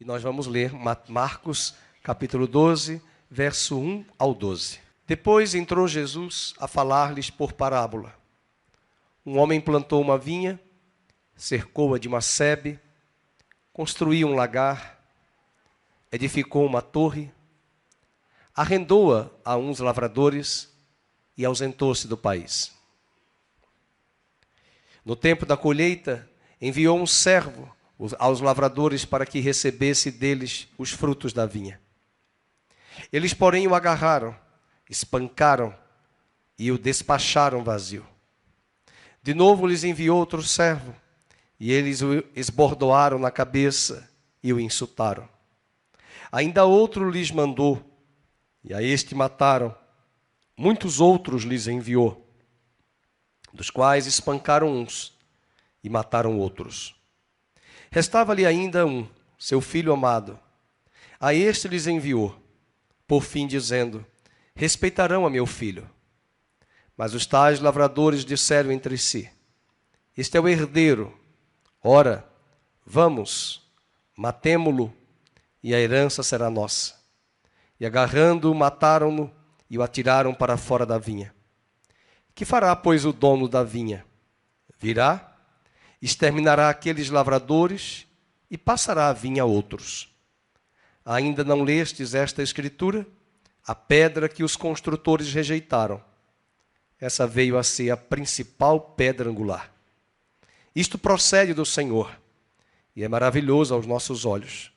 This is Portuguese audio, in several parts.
nós vamos ler Marcos, capítulo 12, verso 1 ao 12. Depois entrou Jesus a falar-lhes por parábola. Um homem plantou uma vinha, cercou-a de uma sebe, construiu um lagar, edificou uma torre, arrendou-a a uns lavradores e ausentou-se do país. No tempo da colheita, enviou um servo aos lavradores para que recebesse deles os frutos da vinha. Eles, porém, o agarraram, espancaram e o despacharam vazio. De novo lhes enviou outro servo, e eles o esbordoaram na cabeça e o insultaram. Ainda outro lhes mandou, e a este mataram. Muitos outros lhes enviou, dos quais espancaram uns e mataram outros. Restava-lhe ainda um, seu filho amado. A este lhes enviou, por fim dizendo: respeitarão a meu filho. Mas os tais lavradores disseram entre si: este é o herdeiro. Ora, vamos, matemo-lo, e a herança será nossa. E agarrando-o, mataram-no e o atiraram para fora da vinha. Que fará, pois, o dono da vinha? Virá, exterminará aqueles lavradores e passará a vinha a outros. Ainda não lestes esta escritura? A pedra que os construtores rejeitaram, essa veio a ser a principal pedra angular. Isto procede do Senhor, e é maravilhoso aos nossos olhos.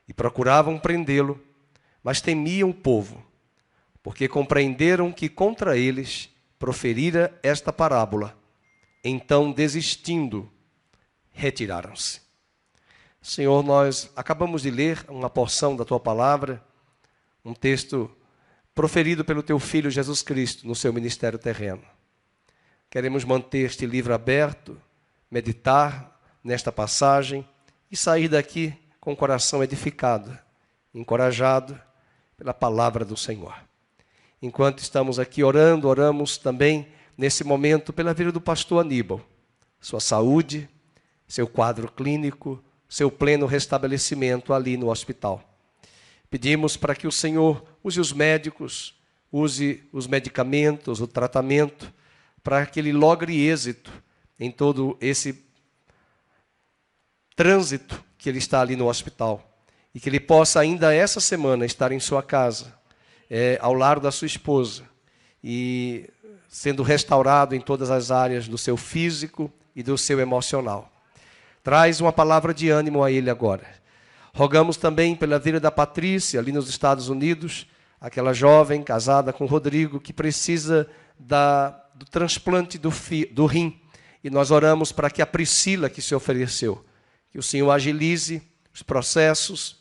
E procuravam prendê-lo, mas temiam o povo, porque compreenderam que contra eles proferira esta parábola. Então, desistindo, retiraram-se. Senhor, nós acabamos de ler uma porção da Tua palavra, um texto proferido pelo Teu Filho Jesus Cristo no seu ministério terreno. Queremos manter este livro aberto, meditar nesta passagem e sair daqui com o coração edificado, encorajado pela palavra do Senhor. Enquanto estamos aqui orando, oramos também nesse momento pela vida do pastor Aníbal, sua saúde, seu quadro clínico, seu pleno restabelecimento ali no hospital. Pedimos para que o Senhor use os médicos, use os medicamentos, o tratamento, para que ele logre êxito em todo esse trânsito que ele está ali no hospital. E que ele possa ainda essa semana estar em sua casa, ao lado da sua esposa, e sendo restaurado em todas as áreas do seu físico e do seu emocional. Traz uma palavra de ânimo a ele agora. Rogamos também pela vida da Patrícia, ali nos Estados Unidos, aquela jovem casada com o Rodrigo, que precisa do transplante do rim. E nós oramos para que a Priscila que se ofereceu, que o Senhor agilize os processos,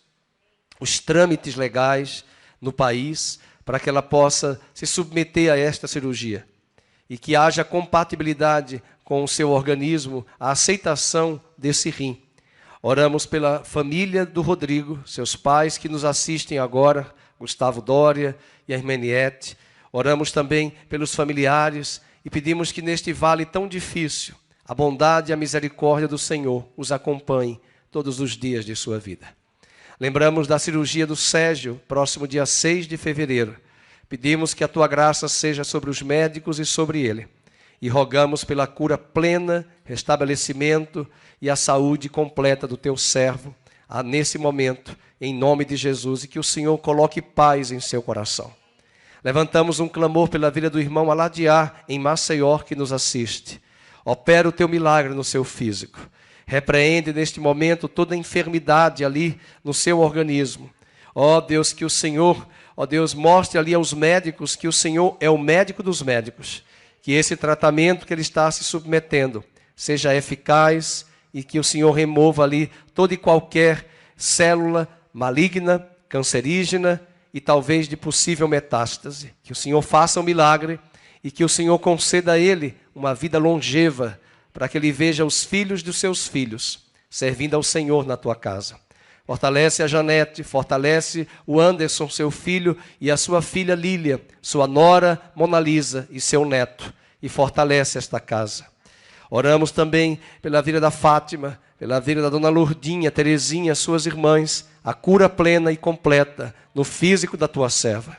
os trâmites legais no país, para que ela possa se submeter a esta cirurgia. E que haja compatibilidade com o seu organismo, a aceitação desse rim. Oramos pela família do Rodrigo, seus pais que nos assistem agora, Gustavo Dória e a Hermeniete. Oramos também pelos familiares e pedimos que neste vale tão difícil, a bondade e a misericórdia do Senhor os acompanhem todos os dias de sua vida. Lembramos da cirurgia do Sérgio, próximo dia 6 de fevereiro. Pedimos que a tua graça seja sobre os médicos e sobre ele. E rogamos pela cura plena, restabelecimento e a saúde completa do teu servo, nesse momento, em nome de Jesus, e que o Senhor coloque paz em seu coração. Levantamos um clamor pela vida do irmão Aladiá, em Maceió, que nos assiste. Opera o teu milagre no seu físico. Repreende neste momento toda enfermidade ali no seu organismo. Ó Deus, que o Senhor, ó Deus, mostre ali aos médicos que o Senhor é o médico dos médicos. Que esse tratamento que ele está se submetendo seja eficaz e que o Senhor remova ali toda e qualquer célula maligna, cancerígena e talvez de possível metástase. Que o Senhor faça um milagre e que o Senhor conceda a ele uma vida longeva para que ele veja os filhos dos seus filhos servindo ao Senhor na tua casa. Fortalece a Janete, fortalece o Anderson, seu filho, e a sua filha Lília, sua nora Mona Lisa e seu neto, e fortalece esta casa. Oramos também pela vida da Fátima, pela vida da dona Lourdinha, Terezinha, suas irmãs, a cura plena e completa no físico da tua serva.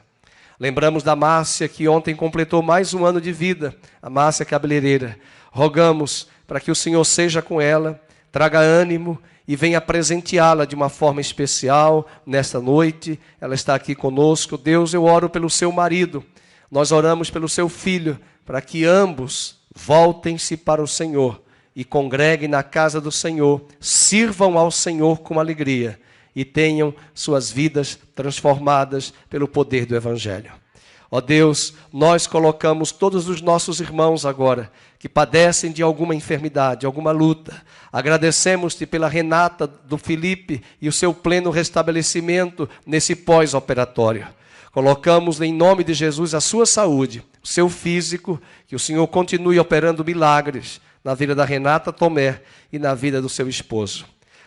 Lembramos da Márcia, que ontem completou mais um ano de vida, a Márcia cabeleireira. Rogamos para que o Senhor seja com ela, traga ânimo e venha presenteá-la de uma forma especial nesta noite. Ela está aqui conosco. Deus, eu oro pelo seu marido, nós oramos pelo seu filho, para que ambos voltem-se para o Senhor e congreguem na casa do Senhor, sirvam ao Senhor com alegria e tenham suas vidas transformadas pelo poder do Evangelho. Ó Deus, nós colocamos todos os nossos irmãos agora, que padecem de alguma enfermidade, alguma luta. Agradecemos-te pela Renata, do Felipe, e o seu pleno restabelecimento nesse pós-operatório. Colocamos em nome de Jesus a sua saúde, o seu físico, que o Senhor continue operando milagres na vida da Renata Tomé e na vida do seu esposo.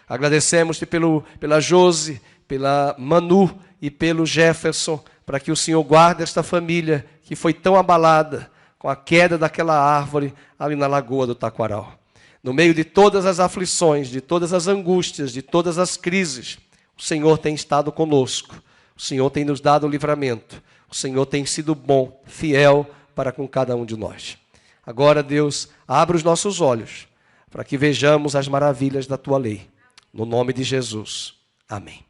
Agradecemos-te pela Josi, pela Manu e pelo Jefferson, para que o Senhor guarde esta família que foi tão abalada com a queda daquela árvore ali na Lagoa do Taquaral. No meio de todas as aflições, de todas as angústias, de todas as crises, o Senhor tem estado conosco. O Senhor tem nos dado o livramento. O Senhor tem sido bom, fiel para com cada um de nós. Agora, Deus, abre os nossos olhos para que vejamos as maravilhas da tua lei. No nome de Jesus. Amém.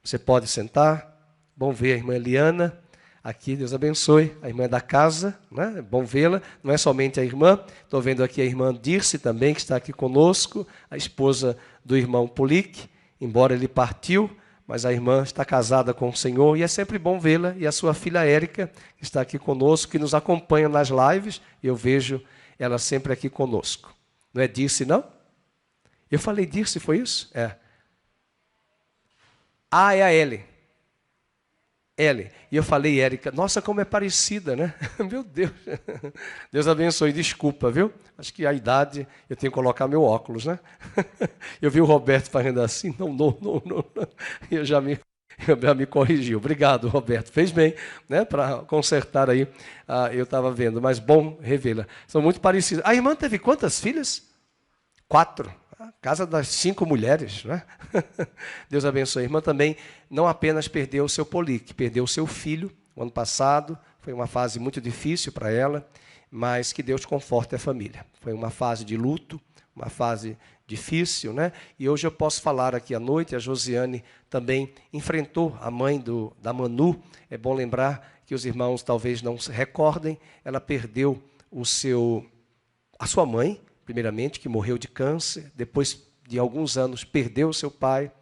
Você pode sentar. Bom ver a irmã Eliana aqui, Deus abençoe. A irmã da casa, né? É bom vê-la. Não é somente a irmã. Estou vendo aqui a irmã Dirce também, que está aqui conosco. A esposa do irmão Polic, embora ele partiu. Mas a irmã está casada com o Senhor e é sempre bom vê-la. E a sua filha Érica, que está aqui conosco, que nos acompanha nas lives. E eu vejo ela sempre aqui conosco. Não é Dirce, não? Eu falei Dirce, foi isso? É. Ah, é a Ellie. Ellie. E eu falei Érica. Nossa, como é parecida, né? Meu Deus. Deus abençoe. Desculpa, viu? Acho que a idade, eu tenho que colocar meu óculos, né? Eu vi o Roberto fazendo assim. Não. Eu já me corrigiu. Obrigado, Roberto. Fez bem, né? Para consertar aí. Eu estava vendo, mas bom revê-la. São muito parecidas. A irmã teve quantas filhas? 4. Casa das 5 mulheres, né? Deus abençoe. A irmã também não apenas perdeu o seu Polic, perdeu o seu filho no ano passado. Foi uma fase muito difícil para ela, mas que Deus conforte a família. Foi uma fase de luto, uma fase difícil, né? E hoje eu posso falar aqui à noite, a Josiane também enfrentou a mãe da Manu. É bom lembrar que os irmãos talvez não se recordem, ela perdeu a sua mãe, primeiramente, que morreu de câncer, depois de alguns anos perdeu o seu pai,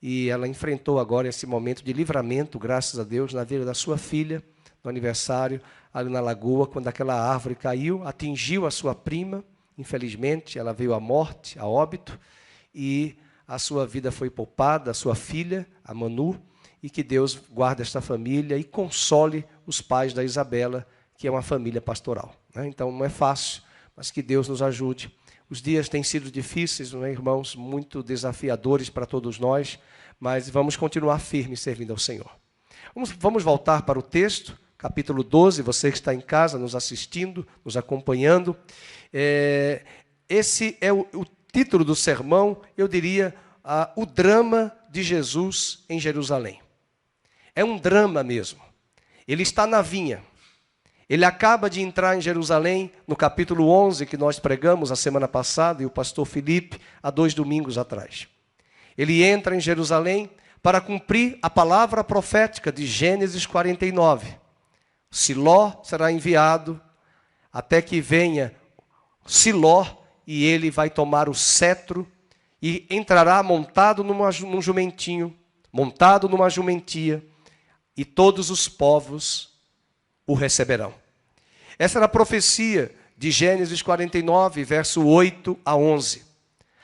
e ela enfrentou agora esse momento de livramento, graças a Deus, na vida da sua filha, no aniversário, ali na lagoa, quando aquela árvore caiu, atingiu a sua prima, infelizmente, ela veio à morte, a óbito, e a sua vida foi poupada, a sua filha, a Manu, e que Deus guarde esta família e console os pais da Isabela, que é uma família pastoral, né? Então, não é fácil, mas que Deus nos ajude. Os dias têm sido difíceis, não é, irmãos? Muito desafiadores para todos nós, mas vamos continuar firmes servindo ao Senhor. Vamos voltar para o texto, capítulo 12, você que está em casa, nos assistindo, nos acompanhando. Esse é o título do sermão, eu diria, o drama de Jesus em Jerusalém. É um drama mesmo. Ele está na vinha. Ele acaba de entrar em Jerusalém, no capítulo 11, que nós pregamos a semana passada, e o pastor Felipe, há 2 domingos atrás. Ele entra em Jerusalém para cumprir a palavra profética de Gênesis 49. Siló será enviado até que venha Siló, e ele vai tomar o cetro e entrará montado num jumentinho, montado numa jumentia, e todos os povos o receberão. Essa era a profecia de Gênesis 49, verso 8 a 11.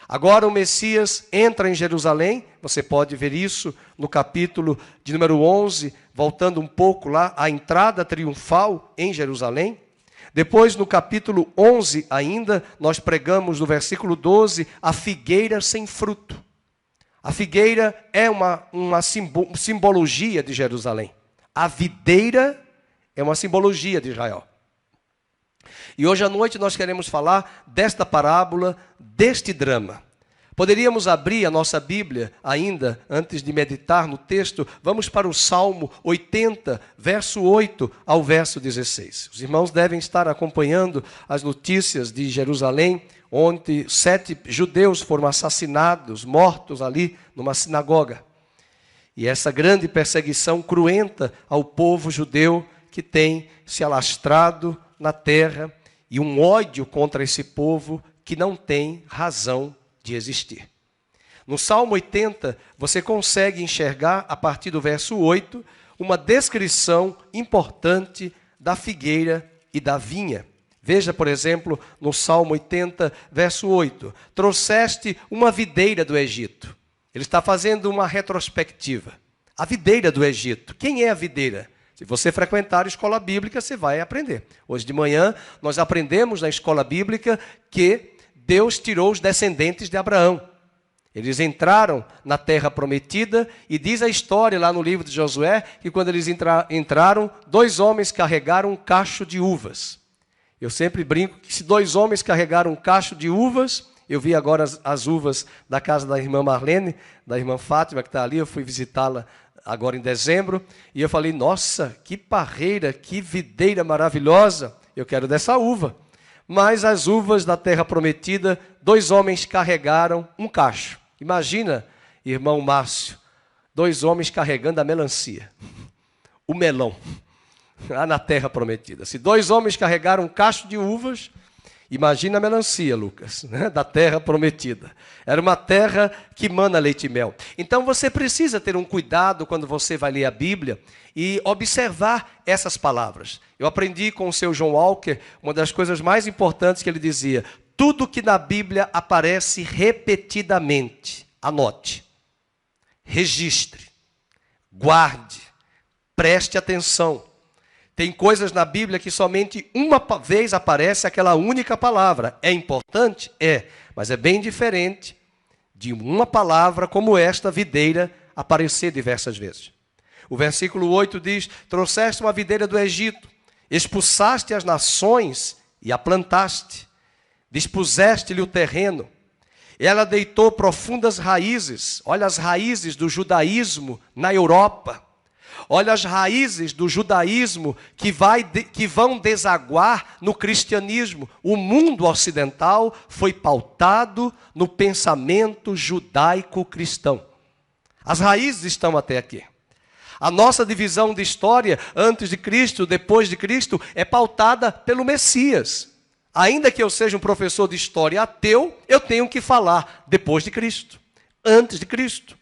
Agora o Messias entra em Jerusalém, você pode ver isso no capítulo de número 11, voltando um pouco lá, a entrada triunfal em Jerusalém. Depois, no capítulo 11 ainda, nós pregamos no versículo 12, a figueira sem fruto. A figueira é uma simbologia de Jerusalém. A videira é uma simbologia de Israel. E hoje à noite nós queremos falar desta parábola, deste drama. Poderíamos abrir a nossa Bíblia ainda, antes de meditar no texto, vamos para o Salmo 80, verso 8 ao verso 16. Os irmãos devem estar acompanhando as notícias de Jerusalém, onde 7 judeus foram assassinados, mortos ali numa sinagoga. E essa grande perseguição cruenta ao povo judeu que tem se alastrado na terra, e um ódio contra esse povo que não tem razão de existir. No Salmo 80, você consegue enxergar, a partir do verso 8, uma descrição importante da figueira e da vinha. Veja, por exemplo, no Salmo 80, verso 8. Trouxeste uma videira do Egito. Ele está fazendo uma retrospectiva. A videira do Egito. Quem é a videira? Se você frequentar a escola bíblica, você vai aprender. Hoje de manhã, nós aprendemos na escola bíblica que Deus tirou os descendentes de Abraão. Eles entraram na terra prometida e diz a história lá no livro de Josué que quando eles entraram, 2 homens carregaram um cacho de uvas. Eu sempre brinco que se 2 homens carregaram um cacho de uvas, eu vi agora as uvas da casa da irmã Marlene, da irmã Fátima que está ali, eu fui visitá-la agora em dezembro, e eu falei, nossa, que parreira, que videira maravilhosa, eu quero dessa uva. Mas as uvas da terra prometida, 2 homens carregaram um cacho. Imagina, irmão Márcio, 2 homens carregando a melancia, o melão, lá na terra prometida. Se 2 homens carregaram um cacho de uvas, imagina a melancia, Lucas, né, da terra prometida. Era uma terra que mana leite e mel. Então você precisa ter um cuidado quando você vai ler a Bíblia e observar essas palavras. Eu aprendi com o seu John Walker, uma das coisas mais importantes que ele dizia, tudo que na Bíblia aparece repetidamente, anote, registre, guarde, preste atenção. Tem coisas na Bíblia que somente uma vez aparece aquela única palavra. É importante? É, mas é bem diferente de uma palavra como esta videira aparecer diversas vezes. O versículo 8 diz, trouxeste uma videira do Egito, expulsaste as nações e a plantaste, dispuseste-lhe o terreno. Ela deitou profundas raízes, olha as raízes do judaísmo na Europa. Olha as raízes do judaísmo que vão desaguar no cristianismo. O mundo ocidental foi pautado no pensamento judaico-cristão. As raízes estão até aqui. A nossa divisão de história, antes de Cristo, depois de Cristo, é pautada pelo Messias. Ainda que eu seja um professor de história ateu, eu tenho que falar depois de Cristo, antes de Cristo.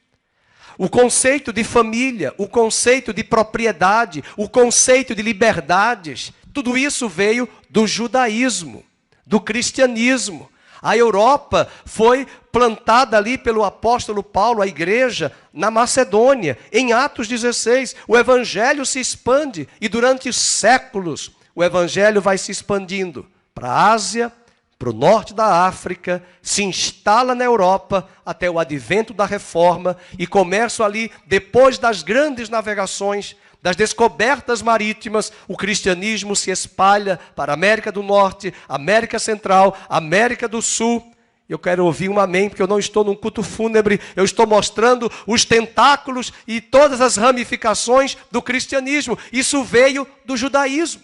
O conceito de família, o conceito de propriedade, o conceito de liberdades, tudo isso veio do judaísmo, do cristianismo. A Europa foi plantada ali pelo apóstolo Paulo, a igreja, na Macedônia. Em Atos 16, o evangelho se expande e durante séculos o evangelho vai se expandindo para a Ásia, para o norte da África, se instala na Europa até o advento da Reforma e começa ali, depois das grandes navegações, das descobertas marítimas, o cristianismo se espalha para a América do Norte, América Central, América do Sul. Eu quero ouvir um amém, porque eu não estou num culto fúnebre, eu estou mostrando os tentáculos e todas as ramificações do cristianismo. Isso veio do judaísmo.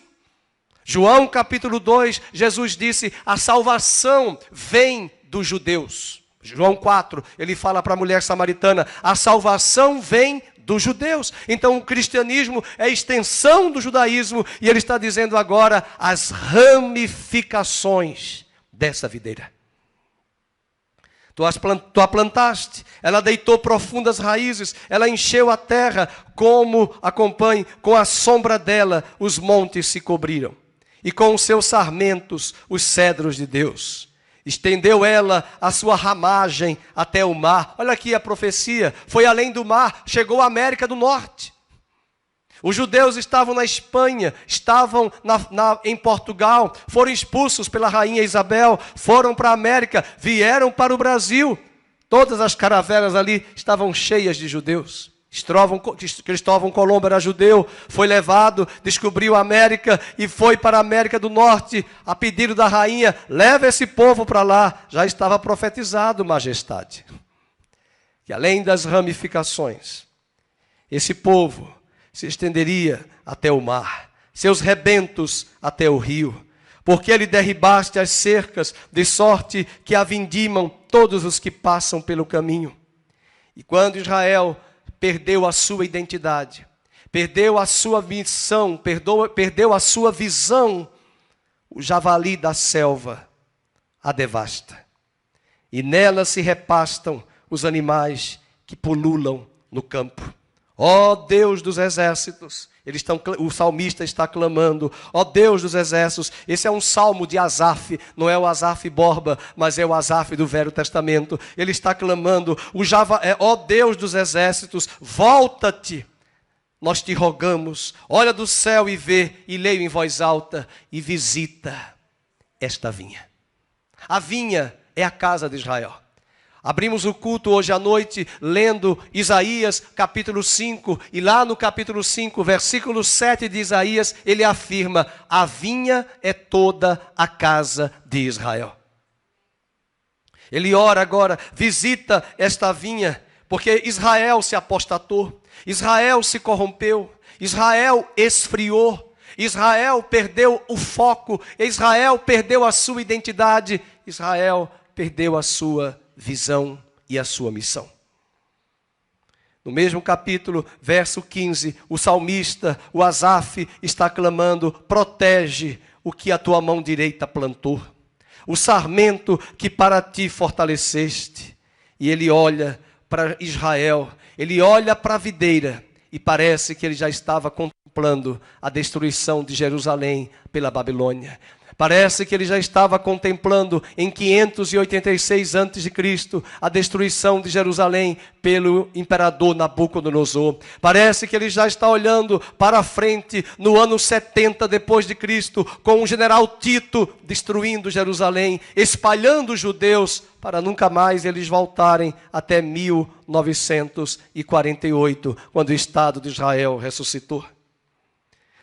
João capítulo 2, Jesus disse, a salvação vem dos judeus. João 4, ele fala para a mulher samaritana, a salvação vem dos judeus. Então o cristianismo é extensão do judaísmo e ele está dizendo agora as ramificações dessa videira. Tu a plantaste, ela deitou profundas raízes, ela encheu a terra, como acompanhe, com a sombra dela os montes se cobriram. E com os seus sarmentos, os cedros de Deus. Estendeu ela a sua ramagem até o mar. Olha aqui a profecia, foi além do mar, chegou à América do Norte. Os judeus estavam na Espanha, estavam em Portugal, foram expulsos pela rainha Isabel, foram para a América, vieram para o Brasil. Todas as caravelas ali estavam cheias de judeus. Cristóvão Colombo era judeu, foi levado, descobriu a América e foi para a América do Norte a pedido da rainha: leva esse povo para lá. Já estava profetizado, majestade, que além das ramificações, esse povo se estenderia até o mar, seus rebentos até o rio, porque ele derribaste as cercas, de sorte que a vindimam todos os que passam pelo caminho. E quando Israel perdeu a sua identidade, perdeu a sua missão, perdeu a sua visão, o javali da selva a devasta. E nela se repastam os animais que pululam no campo. Ó Deus dos exércitos, o salmista está clamando: ó Deus dos exércitos. Esse é um salmo de Asaf, não é o Asaf Borba, mas é o Asaf do Velho Testamento. Ele está clamando: ó Deus dos exércitos, volta-te, nós te rogamos, olha do céu e vê, e leio em voz alta, e visita esta vinha. A vinha é a casa de Israel. Abrimos o culto hoje à noite lendo Isaías capítulo 5, e lá no capítulo 5, versículo 7 de Isaías, ele afirma: a vinha é toda a casa de Israel. Ele ora agora: visita esta vinha, porque Israel se apostatou, Israel se corrompeu, Israel esfriou, Israel perdeu o foco, Israel perdeu a sua identidade, Israel perdeu a sua visão e a sua missão. No mesmo capítulo, verso 15, o salmista, o Asaf, está clamando: protege o que a tua mão direita plantou, o sarmento que para ti fortaleceste. E ele olha para Israel, ele olha para a videira, e parece que ele já estava contemplando a destruição de Jerusalém pela Babilônia. Parece que ele já estava contemplando em 586 a.C. a destruição de Jerusalém pelo imperador Nabucodonosor. Parece que ele já está olhando para frente no ano 70 depois de Cristo, com o general Tito destruindo Jerusalém, espalhando os judeus para nunca mais eles voltarem até 1948, quando o Estado de Israel ressuscitou.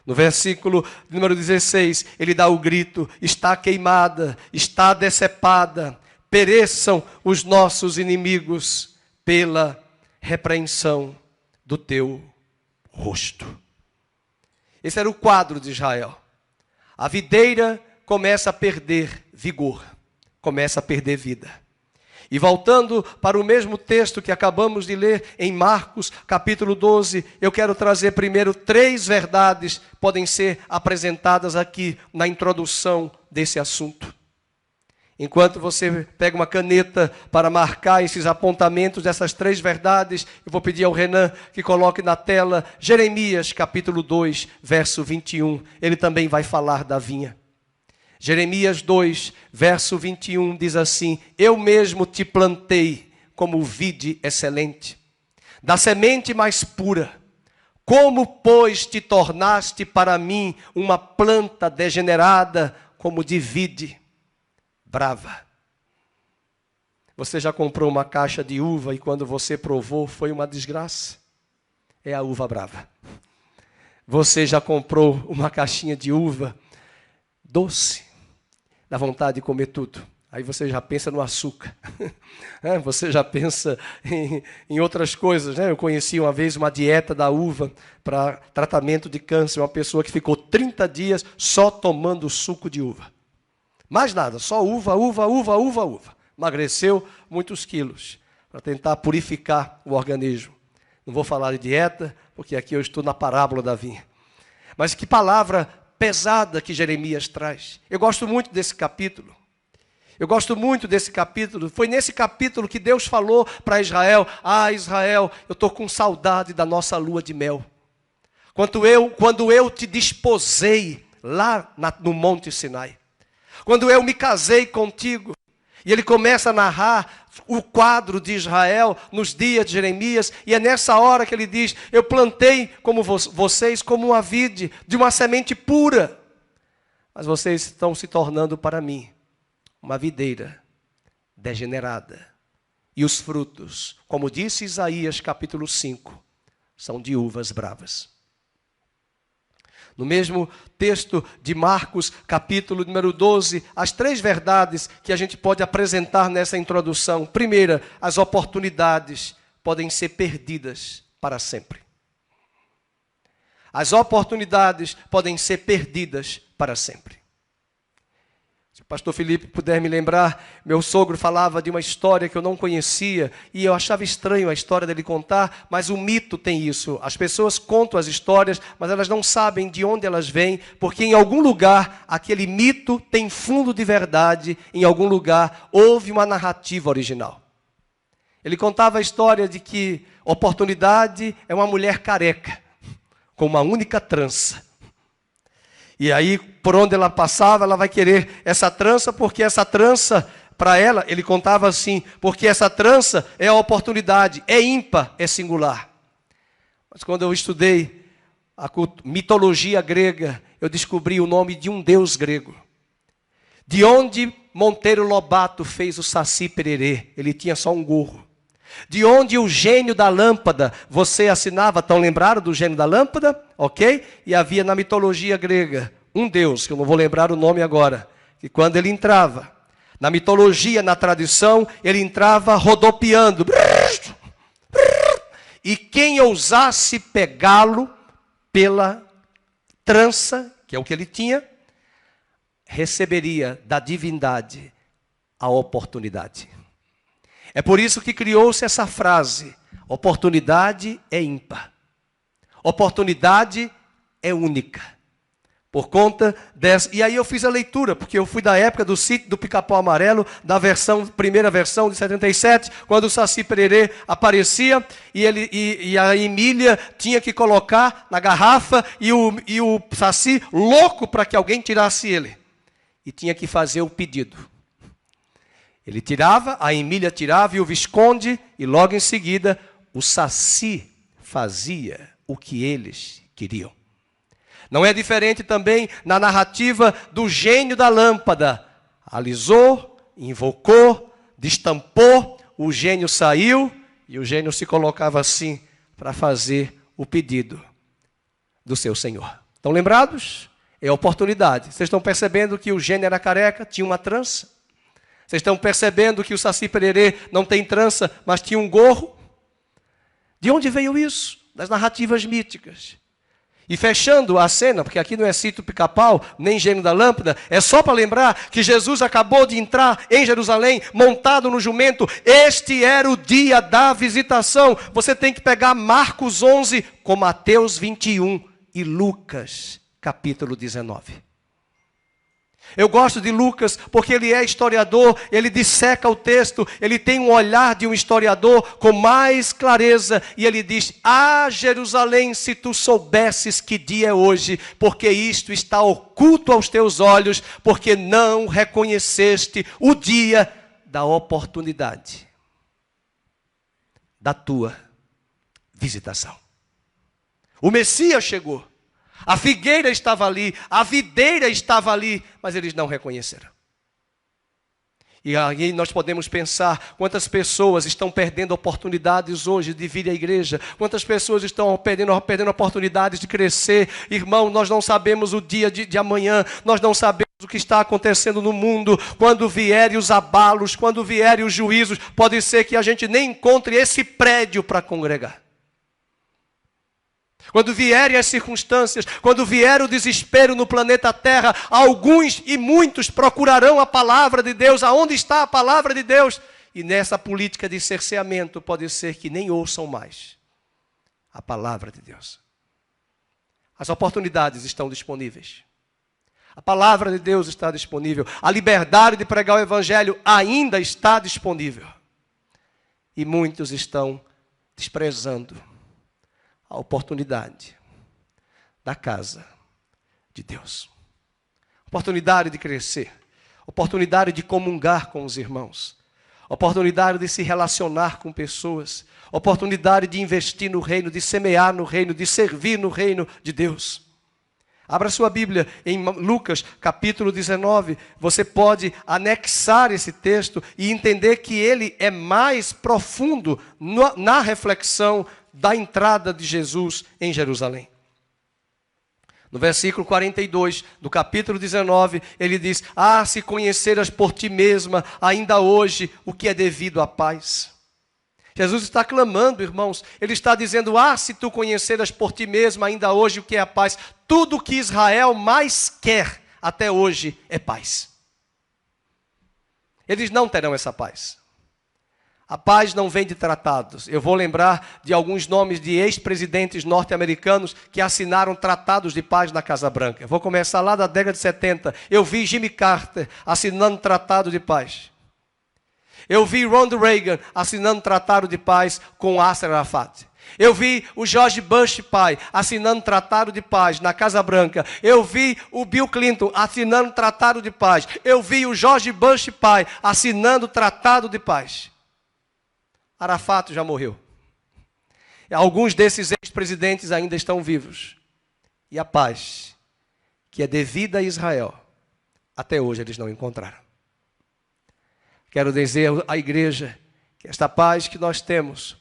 No versículo número 16, ele dá o grito: está queimada, está decepada, pereçam os nossos inimigos pela repreensão do teu rosto. Esse era o quadro de Israel. A videira começa a perder vigor, começa a perder vida. E voltando para o mesmo texto que acabamos de ler em Marcos, capítulo 12, eu quero trazer primeiro 3 verdades que podem ser apresentadas aqui na introdução desse assunto. Enquanto você pega uma caneta para marcar esses apontamentos dessas 3 verdades, eu vou pedir ao Renan que coloque na tela Jeremias, capítulo 2, verso 21. Ele também vai falar da vinha. Jeremias 2, verso 21 diz assim: eu mesmo te plantei como vide excelente, da semente mais pura. Como, pois, te tornaste para mim uma planta degenerada como de vide brava? Você já comprou uma caixa de uva e quando você provou foi uma desgraça? É a uva brava. Você já comprou uma caixinha de uva doce? Dá vontade de comer tudo. Aí você já pensa no açúcar. Você já pensa em outras coisas. Eu conheci uma vez uma dieta da uva para tratamento de câncer. Uma pessoa que ficou 30 dias só tomando suco de uva. Mais nada, só uva. Emagreceu muitos quilos para tentar purificar o organismo. Não vou falar de dieta, porque aqui eu estou na parábola da vinha. Mas que palavra pesada que Jeremias traz. Eu gosto muito desse capítulo. Foi nesse capítulo que Deus falou para Israel: ah, Israel, eu estou com saudade da nossa lua de mel. Quando eu te desposei lá no Monte Sinai. Quando eu me casei contigo. E ele começa a narrar o quadro de Israel nos dias de Jeremias, e é nessa hora que ele diz: eu plantei como vocês como uma vide de uma semente pura, mas vocês estão se tornando para mim uma videira degenerada, e os frutos, como disse Isaías capítulo 5, são de uvas bravas. No mesmo texto de Marcos, capítulo número 12, as 3 verdades que a gente pode apresentar nessa introdução. Primeira, as oportunidades podem ser perdidas para sempre. As oportunidades podem ser perdidas para sempre. Se o pastor Felipe puder me lembrar, meu sogro falava de uma história que eu não conhecia e eu achava estranho a história dele contar, mas o mito tem isso. As pessoas contam as histórias, mas elas não sabem de onde elas vêm, porque em algum lugar aquele mito tem fundo de verdade, em algum lugar houve uma narrativa original. Ele contava a história de que oportunidade é uma mulher careca, com uma única trança. E aí, por onde ela passava, ela vai querer essa trança, porque essa trança, para ela, ele contava assim, porque essa trança é a oportunidade, é ímpar, é singular. Mas quando eu estudei a mitologia grega, eu descobri o nome de um deus grego. De onde Monteiro Lobato fez o Saci Pererê, ele tinha só um gorro. De onde o gênio da lâmpada, você assinava, estão lembrados do gênio da lâmpada? Ok? E havia na mitologia grega um deus, que eu não vou lembrar o nome agora, que quando ele entrava, na mitologia, na tradição, ele entrava rodopiando. E quem ousasse pegá-lo pela trança, que é o que ele tinha, receberia da divindade a oportunidade. É por isso que criou-se essa frase, oportunidade é ímpar. Oportunidade é única. Por conta dessa... E aí eu fiz a leitura, porque eu fui da época do sítio do Pica-Pau Amarelo, da primeira versão de 77, quando o Saci Pererê aparecia, e a Emília tinha que colocar na garrafa, e o Saci louco para que alguém tirasse ele. E tinha que fazer o pedido. Ele tirava, a Emília tirava e o Visconde, e logo em seguida o Saci fazia o que eles queriam. Não é diferente também na narrativa do gênio da lâmpada. Alisou, invocou, destampou, o gênio saiu e o gênio se colocava assim para fazer o pedido do seu senhor. Estão lembrados? É a oportunidade. Vocês estão percebendo que o gênio era careca, tinha uma trança? Vocês estão percebendo que o Saci Pererê não tem trança, mas tinha um gorro? De onde veio isso? Das narrativas míticas. E fechando a cena, porque aqui não é sítio Pica-Pau, nem gênio da lâmpada, é só para lembrar que Jesus acabou de entrar em Jerusalém, montado no jumento. Este era o dia da visitação. Você tem que pegar Marcos 11 com Mateus 21 e Lucas capítulo 19. Eu gosto de Lucas porque ele é historiador, ele disseca o texto, ele tem um olhar de um historiador com mais clareza. E ele diz, Jerusalém, se tu soubesses que dia é hoje, porque isto está oculto aos teus olhos, porque não reconheceste o dia da oportunidade da tua visitação. O Messias chegou. A figueira estava ali, a videira estava ali, mas eles não reconheceram. E aí nós podemos pensar quantas pessoas estão perdendo oportunidades hoje de vir à igreja, quantas pessoas estão perdendo oportunidades de crescer. Irmão, nós não sabemos o dia de amanhã, nós não sabemos o que está acontecendo no mundo. Quando vierem os abalos, quando vierem os juízos, pode ser que a gente nem encontre esse prédio para congregar. Quando vierem as circunstâncias, quando vier o desespero no planeta Terra, alguns e muitos procurarão a palavra de Deus. Aonde está a palavra de Deus? E nessa política de cerceamento pode ser que nem ouçam mais a palavra de Deus. As oportunidades estão disponíveis. A palavra de Deus está disponível. A liberdade de pregar o evangelho ainda está disponível. E muitos estão desprezando a oportunidade da casa de Deus. Oportunidade de crescer. Oportunidade de comungar com os irmãos. Oportunidade de se relacionar com pessoas. Oportunidade de investir no reino, de semear no reino, de servir no reino de Deus. Abra sua Bíblia em Lucas capítulo 19. Você pode anexar esse texto e entender que ele é mais profundo na reflexão da entrada de Jesus em Jerusalém. No versículo 42 do capítulo 19, ele diz: ah, se conheceras por ti mesma, ainda hoje, o que é devido à paz. Jesus está clamando, irmãos, ele está dizendo: ah, se tu conheceras por ti mesma, ainda hoje, o que é a paz. Tudo que Israel mais quer até hoje é paz. Eles não terão essa paz. A paz não vem de tratados. Eu vou lembrar de alguns nomes de ex-presidentes norte-americanos que assinaram tratados de paz na Casa Branca. Eu vou começar lá da década de 70. Eu vi Jimmy Carter assinando tratado de paz. Eu vi Ronald Reagan assinando tratado de paz com Yasser Arafat. Eu vi o George Bush pai assinando tratado de paz na Casa Branca. Eu vi o Bill Clinton assinando tratado de paz. Eu vi o George Bush pai assinando tratado de paz. Arafat já morreu. Alguns desses ex-presidentes ainda estão vivos. E a paz que é devida a Israel, até hoje eles não encontraram. Quero dizer à igreja que esta paz que nós temos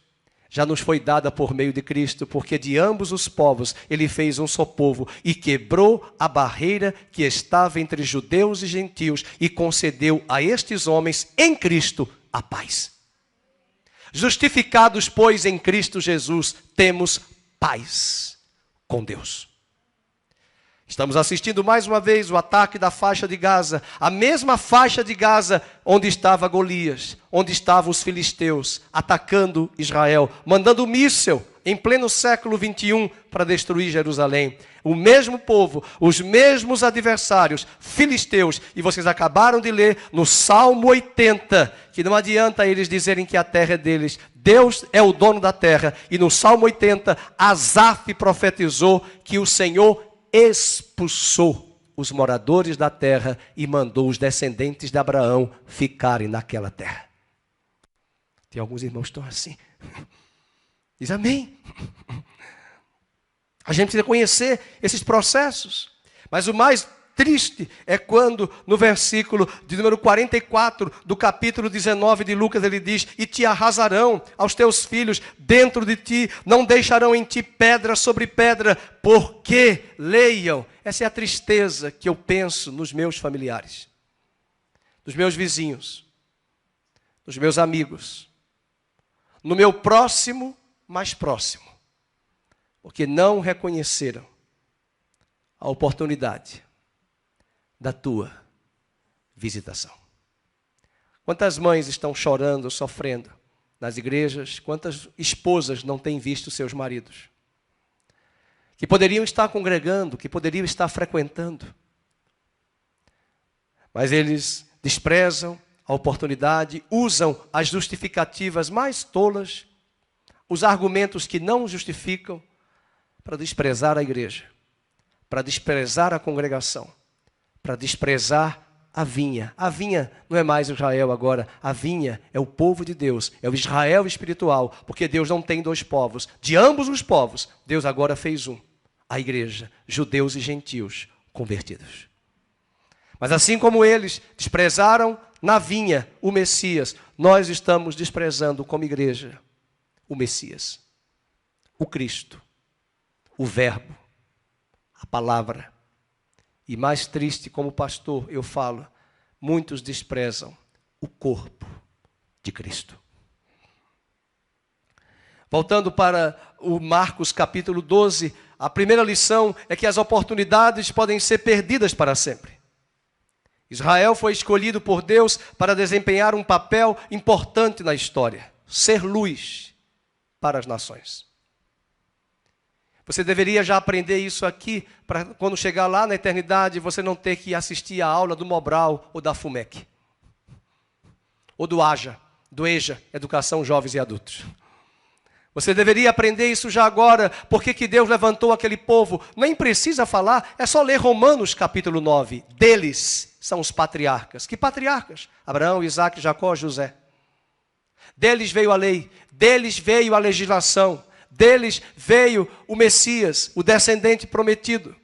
já nos foi dada por meio de Cristo, porque de ambos os povos ele fez um só povo e quebrou a barreira que estava entre judeus e gentios e concedeu a estes homens em Cristo a paz. Justificados, pois, em Cristo Jesus, temos paz com Deus. Estamos assistindo mais uma vez o ataque da faixa de Gaza, a mesma faixa de Gaza onde estava Golias, onde estavam os filisteus, atacando Israel, mandando míssil em pleno século 21 para destruir Jerusalém. O mesmo povo, os mesmos adversários, filisteus, e vocês acabaram de ler no Salmo 80, que não adianta eles dizerem que a terra é deles, Deus é o dono da terra, e no Salmo 80, Asaf profetizou que o Senhor expulsou os moradores da terra e mandou os descendentes de Abraão ficarem naquela terra. Tem alguns irmãos que estão assim. Diz amém. A gente precisa conhecer esses processos. Mas o mais triste é quando, no versículo de número 44 do capítulo 19 de Lucas, ele diz: e te arrasarão aos teus filhos dentro de ti, não deixarão em ti pedra sobre pedra, porque leiam. Essa é a tristeza que eu penso nos meus familiares, nos meus vizinhos, nos meus amigos, no meu próximo mais próximo, porque não reconheceram a oportunidade da tua visitação. Quantas mães estão chorando, sofrendo nas igrejas? Quantas esposas não têm visto seus maridos? Que poderiam estar congregando, que poderiam estar frequentando. Mas eles desprezam a oportunidade, usam as justificativas mais tolas, os argumentos que não justificam, para desprezar a igreja, para desprezar a congregação, para desprezar a vinha. A vinha não é mais Israel agora, a vinha é o povo de Deus, é o Israel espiritual, porque Deus não tem dois povos. De ambos os povos, Deus agora fez um, a igreja, judeus e gentios convertidos. Mas assim como eles desprezaram na vinha o Messias, nós estamos desprezando como igreja o Messias, o Cristo, o Verbo, a palavra. E mais triste, como pastor, eu falo, muitos desprezam o corpo de Cristo. Voltando para o Marcos capítulo 12, a primeira lição é que as oportunidades podem ser perdidas para sempre. Israel foi escolhido por Deus para desempenhar um papel importante na história, ser luz para as nações. Você deveria já aprender isso aqui, para quando chegar lá na eternidade, você não ter que assistir a aula do Mobral ou da FUMEC. Ou do AJA, do EJA, Educação Jovens e Adultos. Você deveria aprender isso já agora, porque que Deus levantou aquele povo. Nem precisa falar, é só ler Romanos capítulo 9. Deles são os patriarcas. Que patriarcas? Abraão, Isaac, Jacó, José. Deles veio a lei, deles veio a legislação. Deles veio o Messias, o descendente prometido.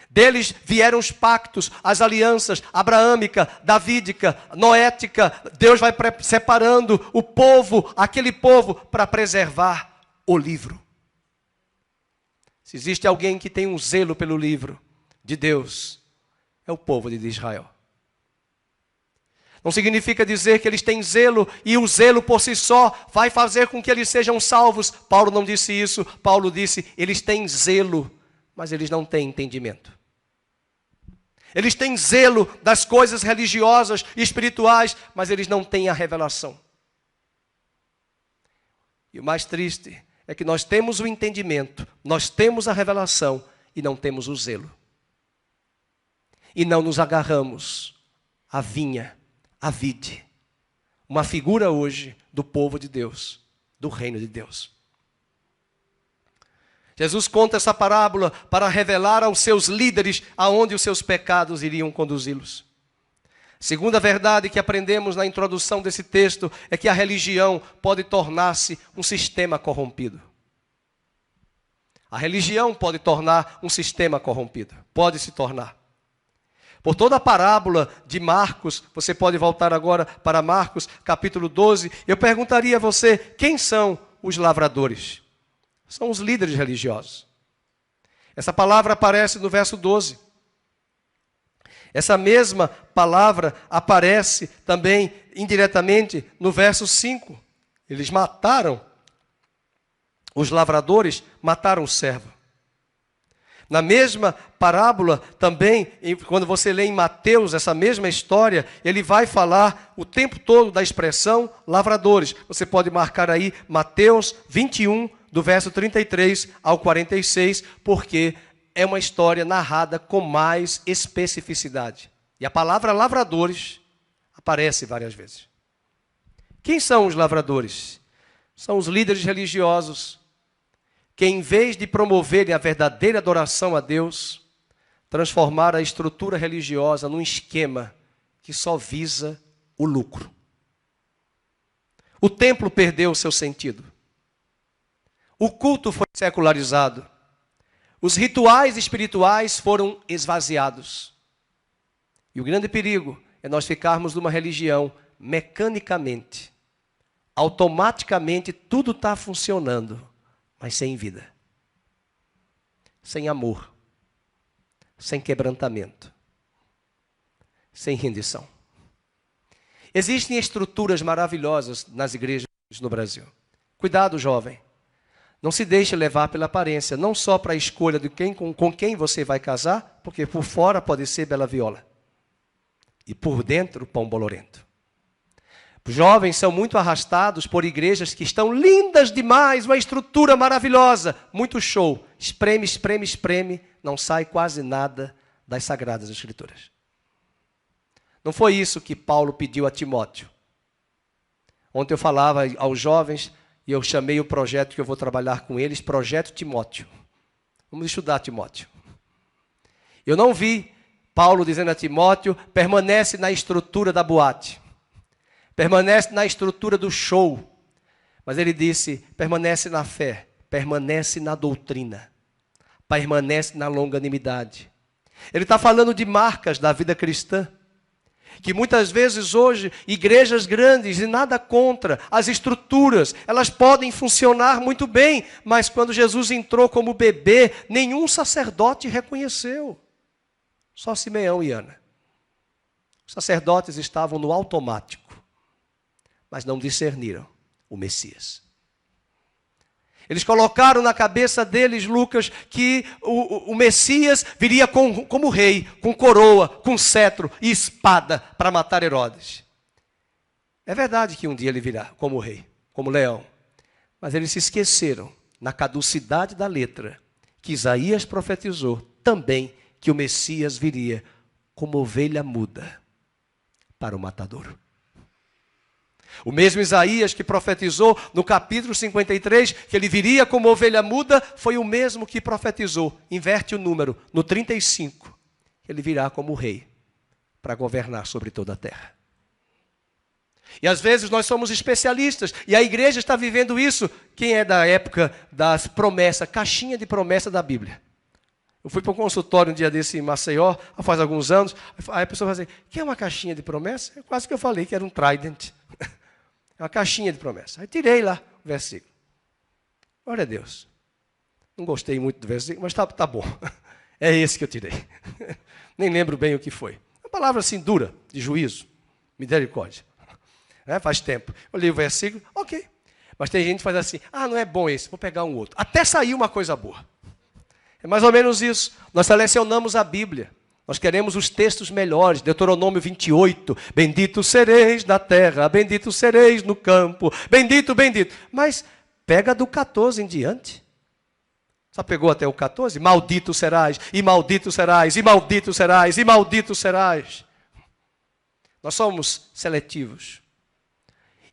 Deles vieram os pactos, as alianças abraâmica, davídica, noética. Deus vai separando o povo, aquele povo, para preservar o livro. Se existe alguém que tem um zelo pelo livro de Deus, é o povo de Israel. Não significa dizer que eles têm zelo e o zelo por si só vai fazer com que eles sejam salvos. Paulo não disse isso. Paulo disse, eles têm zelo, mas eles não têm entendimento. Eles têm zelo das coisas religiosas e espirituais, mas eles não têm a revelação. E o mais triste é que nós temos o entendimento, nós temos a revelação e não temos o zelo. E não nos agarramos à vinha, à vide. Uma figura hoje do povo de Deus, do reino de Deus. Jesus conta essa parábola para revelar aos seus líderes aonde os seus pecados iriam conduzi-los. Segunda verdade que aprendemos na introdução desse texto é que a religião pode tornar-se um sistema corrompido. A religião pode tornar um sistema corrompido. Pode se tornar. Por toda a parábola de Marcos, você pode voltar agora para Marcos, capítulo 12, eu perguntaria a você, quem são os lavradores? São os líderes religiosos. Essa palavra aparece no verso 12. Essa mesma palavra aparece também indiretamente no verso 5. Eles mataram, os lavradores mataram o servo. Na mesma parábola também, quando você lê em Mateus essa mesma história, ele vai falar o tempo todo da expressão lavradores. Você pode marcar aí Mateus 21, do verso 33 ao 46, porque é uma história narrada com mais especificidade. E a palavra lavradores aparece várias vezes. Quem são os lavradores? São os líderes religiosos que, em vez de promoverem a verdadeira adoração a Deus, transformaram a estrutura religiosa num esquema que só visa o lucro. O templo perdeu o seu sentido. O culto foi secularizado. Os rituais espirituais foram esvaziados. E o grande perigo é nós ficarmos numa religião mecanicamente, automaticamente tudo está funcionando, mas sem vida, sem amor, sem quebrantamento, sem rendição. Existem estruturas maravilhosas nas igrejas no Brasil. Cuidado, jovem. Não se deixe levar pela aparência, não só para a escolha de com quem você vai casar, porque por fora pode ser bela viola. E por dentro, pão bolorento. Os jovens são muito arrastados por igrejas que estão lindas demais, uma estrutura maravilhosa, muito show. Espreme, espreme, espreme, não sai quase nada das Sagradas Escrituras. Não foi isso que Paulo pediu a Timóteo. Ontem eu falava aos jovens, e eu chamei o projeto que eu vou trabalhar com eles, Projeto Timóteo. Vamos estudar Timóteo. Eu não vi Paulo dizendo a Timóteo, permanece na estrutura da boate. Permanece na estrutura do show. Mas ele disse, permanece na fé, permanece na doutrina, permanece na longanimidade. Ele está falando de marcas da vida cristã. Que muitas vezes hoje, igrejas grandes, e nada contra, as estruturas, elas podem funcionar muito bem, mas quando Jesus entrou como bebê, nenhum sacerdote reconheceu. Só Simeão e Ana. Os sacerdotes estavam no automático, mas não discerniram o Messias. Eles colocaram na cabeça deles, Lucas, que o Messias viria como rei, com coroa, com cetro e espada para matar Herodes. É verdade que um dia ele virá como rei, como leão. Mas eles se esqueceram, na caducidade da letra, que Isaías profetizou também que o Messias viria como ovelha muda para o matadouro. O mesmo Isaías que profetizou no capítulo 53, que ele viria como ovelha muda, foi o mesmo que profetizou, inverte o número, no 35, que ele virá como rei, para governar sobre toda a terra. E às vezes nós somos especialistas, e a igreja está vivendo isso. Quem é da época das promessas, caixinha de promessa da Bíblia? Eu fui para um consultório um dia desse em Maceió, faz alguns anos, aí a pessoa vai dizer, que é uma caixinha de promessa? É quase que eu falei que era um trident. É uma caixinha de promessa. Aí tirei lá o versículo. Glória a Deus. Não gostei muito do versículo, mas tá bom. É esse que eu tirei. Nem lembro bem o que foi. Uma palavra assim dura, de juízo, misericórdia. Faz tempo. Eu li o versículo, ok. Mas tem gente que faz assim, não é bom esse, vou pegar um outro. Até sair uma coisa boa. É mais ou menos isso. Nós selecionamos a Bíblia. Nós queremos os textos melhores. Deuteronômio 28. Bendito sereis na terra, bendito sereis no campo. Bendito, bendito. Mas pega do 14 em diante. Só pegou até o 14? Maldito serás, e maldito serás, e maldito serás, e maldito serás. Nós somos seletivos.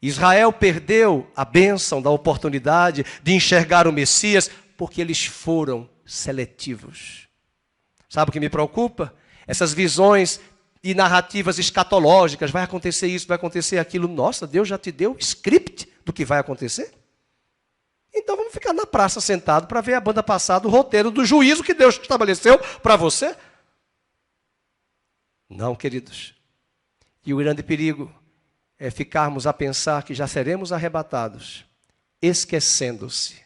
Israel perdeu a bênção da oportunidade de enxergar o Messias porque eles foram seletivos. Sabe o que me preocupa? Essas visões e narrativas escatológicas, vai acontecer isso, vai acontecer aquilo. Nossa, Deus já te deu o script do que vai acontecer? Então vamos ficar na praça sentado para ver a banda passar do roteiro do juízo que Deus estabeleceu para você? Não, queridos. E o grande perigo é ficarmos a pensar que já seremos arrebatados, esquecendo-se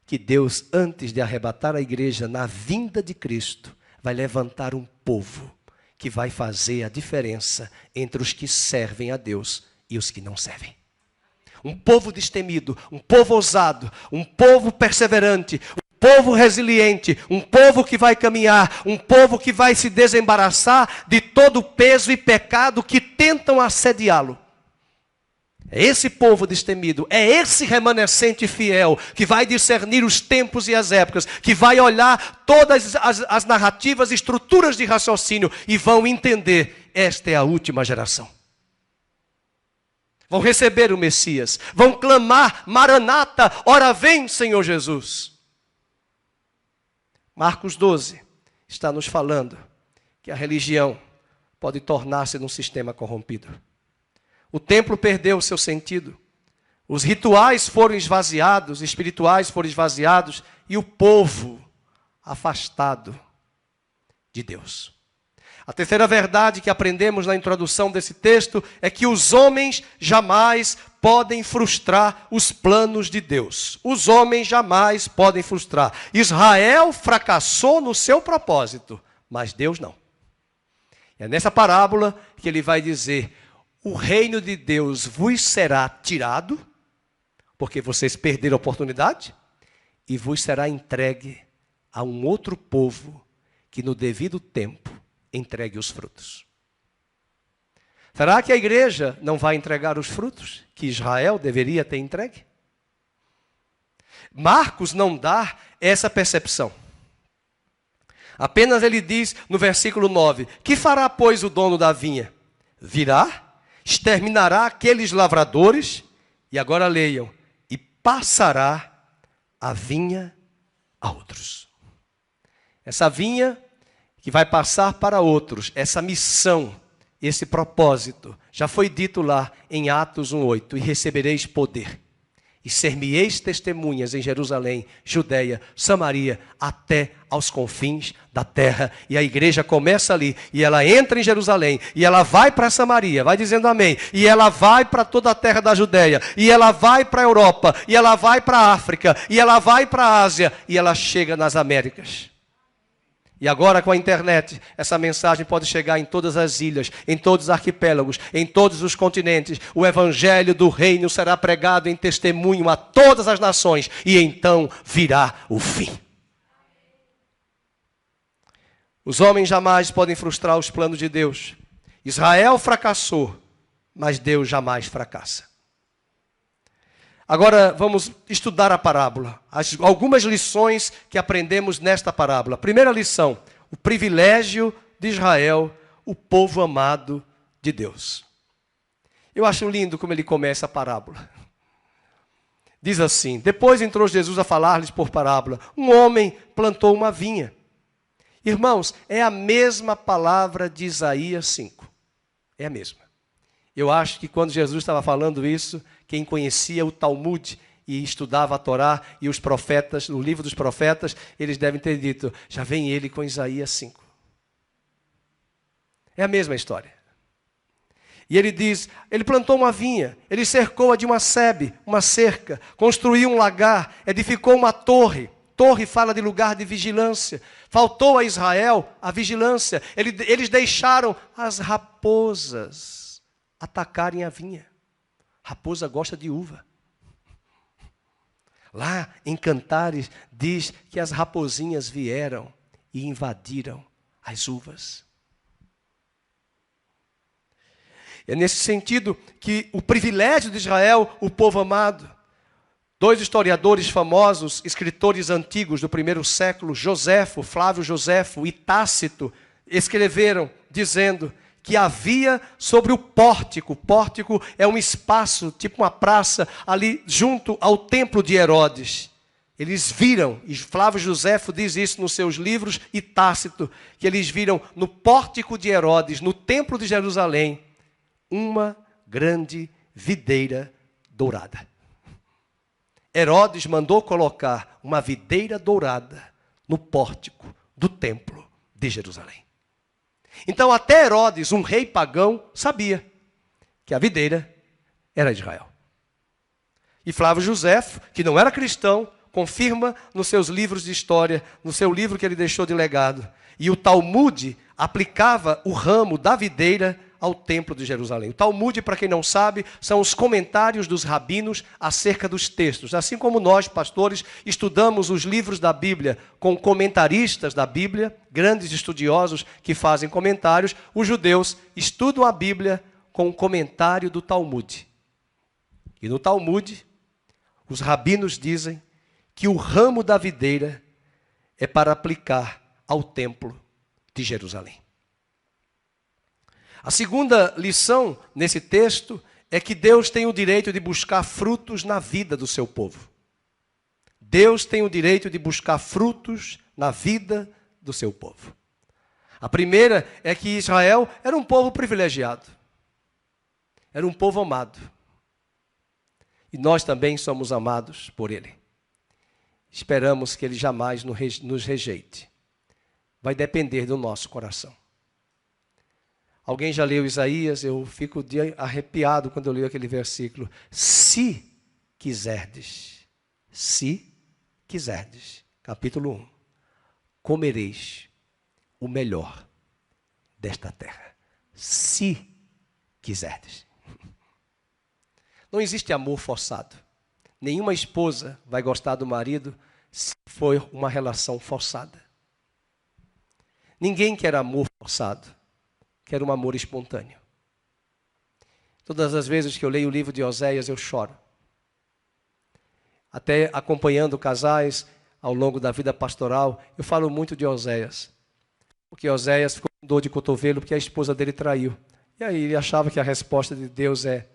que Deus, antes de arrebatar a igreja na vinda de Cristo, vai levantar um povo que vai fazer a diferença entre os que servem a Deus e os que não servem. Um povo destemido, um povo ousado, um povo perseverante, um povo resiliente, um povo que vai caminhar, um povo que vai se desembaraçar de todo o peso e pecado que tentam assediá-lo. É esse povo destemido, é esse remanescente fiel que vai discernir os tempos e as épocas, que vai olhar todas as narrativas, estruturas de raciocínio e vão entender, esta é a última geração. Vão receber o Messias, vão clamar, Maranata, ora vem, Senhor Jesus. Marcos 12 está nos falando que a religião pode tornar-se num sistema corrompido. O templo perdeu o seu sentido. Os rituais foram esvaziados, espirituais foram esvaziados e o povo afastado de Deus. A terceira verdade que aprendemos na introdução desse texto é que os homens jamais podem frustrar os planos de Deus. Os homens jamais podem frustrar. Israel fracassou no seu propósito, mas Deus não. É nessa parábola que ele vai dizer: o reino de Deus vos será tirado, porque vocês perderam a oportunidade, e vos será entregue a um outro povo que no devido tempo entregue os frutos. Será que a igreja não vai entregar os frutos que Israel deveria ter entregue? Marcos não dá essa percepção. Apenas ele diz no versículo 9: que fará, pois, o dono da vinha? Virá, exterminará aqueles lavradores, e agora leiam, e passará a vinha a outros. Essa vinha que vai passar para outros, essa missão, esse propósito, já foi dito lá em Atos 1:8, e recebereis poder, e ser-me-eis testemunhas em Jerusalém, Judeia, Samaria, até aos confins da terra. E a igreja começa ali, e ela entra em Jerusalém, e ela vai para Samaria, vai dizendo amém, e ela vai para toda a terra da Judeia, e ela vai para a Europa, e ela vai para a África, e ela vai para a Ásia, e ela chega nas Américas. E agora com a internet, essa mensagem pode chegar em todas as ilhas, em todos os arquipélagos, em todos os continentes. O evangelho do reino será pregado em testemunho a todas as nações, e então virá o fim. Os homens jamais podem frustrar os planos de Deus. Israel fracassou, mas Deus jamais fracassa. Agora vamos estudar a parábola. Algumas lições que aprendemos nesta parábola. Primeira lição: o privilégio de Israel, o povo amado de Deus. Eu acho lindo como ele começa a parábola. Diz assim: depois entrou Jesus a falar-lhes por parábola. Um homem plantou uma vinha. Irmãos, é a mesma palavra de Isaías 5. É a mesma. Eu acho que quando Jesus estava falando isso, quem conhecia o Talmud e estudava a Torá e os profetas, o livro dos profetas, eles devem ter dito: já vem ele com Isaías 5. É a mesma história. E ele diz, ele plantou uma vinha, ele cercou-a de uma sebe, uma cerca, construiu um lagar, edificou uma torre. Torre fala de lugar de vigilância. Faltou a Israel a vigilância. Eles deixaram as raposas atacarem a vinha. Raposa gosta de uva. Lá em Cantares diz que as raposinhas vieram e invadiram as uvas. É nesse sentido que o privilégio de Israel, o povo amado, dois historiadores famosos, escritores antigos do primeiro século, Joséfo, Flávio Joséfo e Tácito, escreveram dizendo que havia sobre o pórtico. O pórtico é um espaço, tipo uma praça, ali junto ao templo de Herodes. Eles viram, e Flávio Joséfo diz isso nos seus livros, e Tácito, que eles viram no pórtico de Herodes, no templo de Jerusalém, uma grande videira dourada. Herodes mandou colocar uma videira dourada no pórtico do templo de Jerusalém. Então até Herodes, um rei pagão, sabia que a videira era Israel. E Flávio Joséfo, que não era cristão, confirma nos seus livros de história, no seu livro que ele deixou de legado. E o Talmud aplicava o ramo da videira ao templo de Jerusalém. O Talmud, para quem não sabe, são os comentários dos rabinos acerca dos textos. Assim como nós, pastores, estudamos os livros da Bíblia com comentaristas da Bíblia, grandes estudiosos que fazem comentários, os judeus estudam a Bíblia com o comentário do Talmud. E no Talmud, os rabinos dizem que o ramo da videira é para aplicar ao templo de Jerusalém. A segunda lição nesse texto é que Deus tem o direito de buscar frutos na vida do seu povo. Deus tem o direito de buscar frutos na vida do seu povo. A primeira é que Israel era um povo privilegiado. Era um povo amado. E nós também somos amados por Ele. Esperamos que Ele jamais nos rejeite. Vai depender do nosso coração. Alguém já leu Isaías? Eu fico arrepiado quando eu leio aquele versículo. Se quiserdes, capítulo 1, comereis o melhor desta terra. Se quiserdes. Não existe amor forçado. Nenhuma esposa vai gostar do marido se for uma relação forçada. Ninguém quer amor forçado. Quer um amor espontâneo. Todas as vezes que eu leio o livro de Oséias, eu choro. Até acompanhando casais ao longo da vida pastoral, eu falo muito de Oséias. Porque Oséias ficou com dor de cotovelo porque a esposa dele traiu. E aí ele achava que a resposta de Deus é,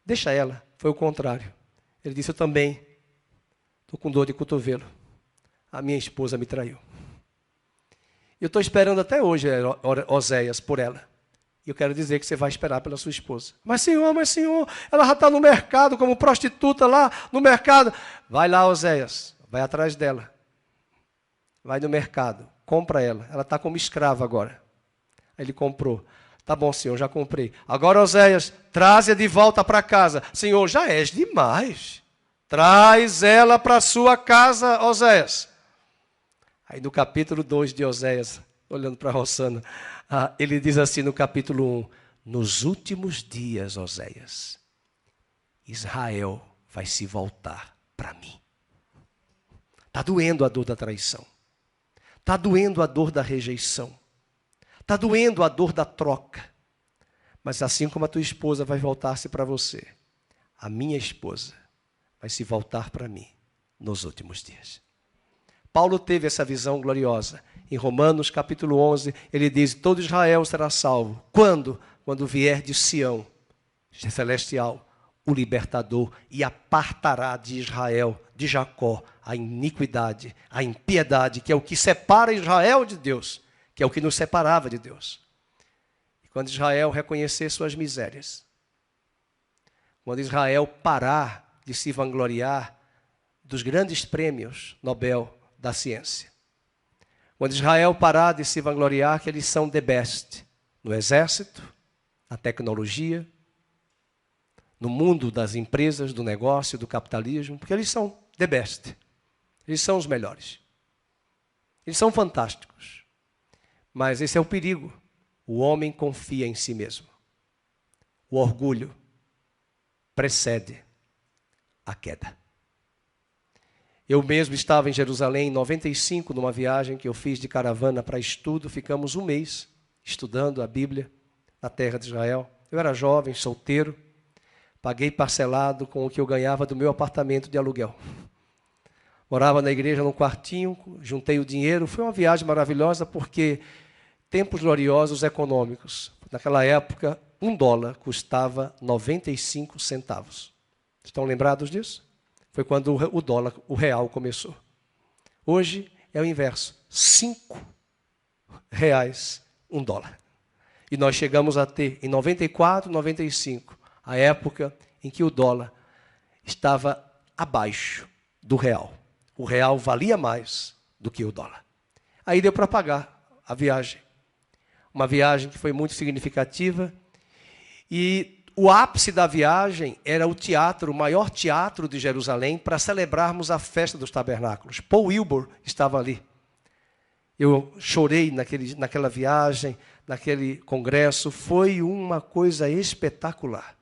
deixa ela. Foi o contrário. Ele disse, eu também estou com dor de cotovelo. A minha esposa me traiu. Eu estou esperando até hoje, Oséias, por ela. E eu quero dizer que você vai esperar pela sua esposa. Mas senhor, ela já está no mercado, como prostituta lá no mercado. Vai lá, Oséias, vai atrás dela. Vai no mercado, compra ela. Ela está como escrava agora. Aí ele comprou. Tá bom, senhor, já comprei. Agora, Oséias, traz-a de volta para casa. Senhor, já és demais. Traz ela para sua casa, Oséias. Aí no capítulo 2 de Oséias, olhando para Rossana, ele diz assim no capítulo 1, nos últimos dias, Oséias, Israel vai se voltar para mim. Está doendo a dor da traição. Está doendo a dor da rejeição. Está doendo a dor da troca. Mas assim como a tua esposa vai voltar-se para você, a minha esposa vai se voltar para mim nos últimos dias. Paulo teve essa visão gloriosa. Em Romanos capítulo 11, ele diz, todo Israel será salvo. Quando? Quando vier de Sião, celestial, o libertador, e apartará de Israel, de Jacó, a iniquidade, a impiedade, que é o que separa Israel de Deus, que é o que nos separava de Deus. E quando Israel reconhecer suas misérias, quando Israel parar de se vangloriar dos grandes prêmios Nobel da ciência. Quando Israel parar de se vangloriar que eles são the best no exército, na tecnologia, no mundo das empresas, do negócio, do capitalismo, porque eles são the best. Eles são os melhores. Eles são fantásticos. Mas esse é o perigo. O homem confia em si mesmo. O orgulho precede a queda. Eu mesmo estava em Jerusalém em 95, numa viagem que eu fiz de caravana para estudo. Ficamos um mês estudando a Bíblia na terra de Israel. Eu era jovem, solteiro. Paguei parcelado com o que eu ganhava do meu apartamento de aluguel. Morava na igreja num quartinho, juntei o dinheiro. Foi uma viagem maravilhosa porque tempos gloriosos econômicos. Naquela época, $1 custava 95 centavos. Estão lembrados disso? Foi quando o real começou. Hoje é o inverso. R$5, $1. E nós chegamos a ter, em 94, 95, a época em que o dólar estava abaixo do real. O real valia mais do que o dólar. Aí deu para pagar a viagem. Uma viagem que foi muito significativa. E o ápice da viagem era o teatro, o maior teatro de Jerusalém, para celebrarmos a festa dos tabernáculos. Paul Wilbur estava ali. Eu chorei naquela viagem, naquele congresso. Foi uma coisa espetacular.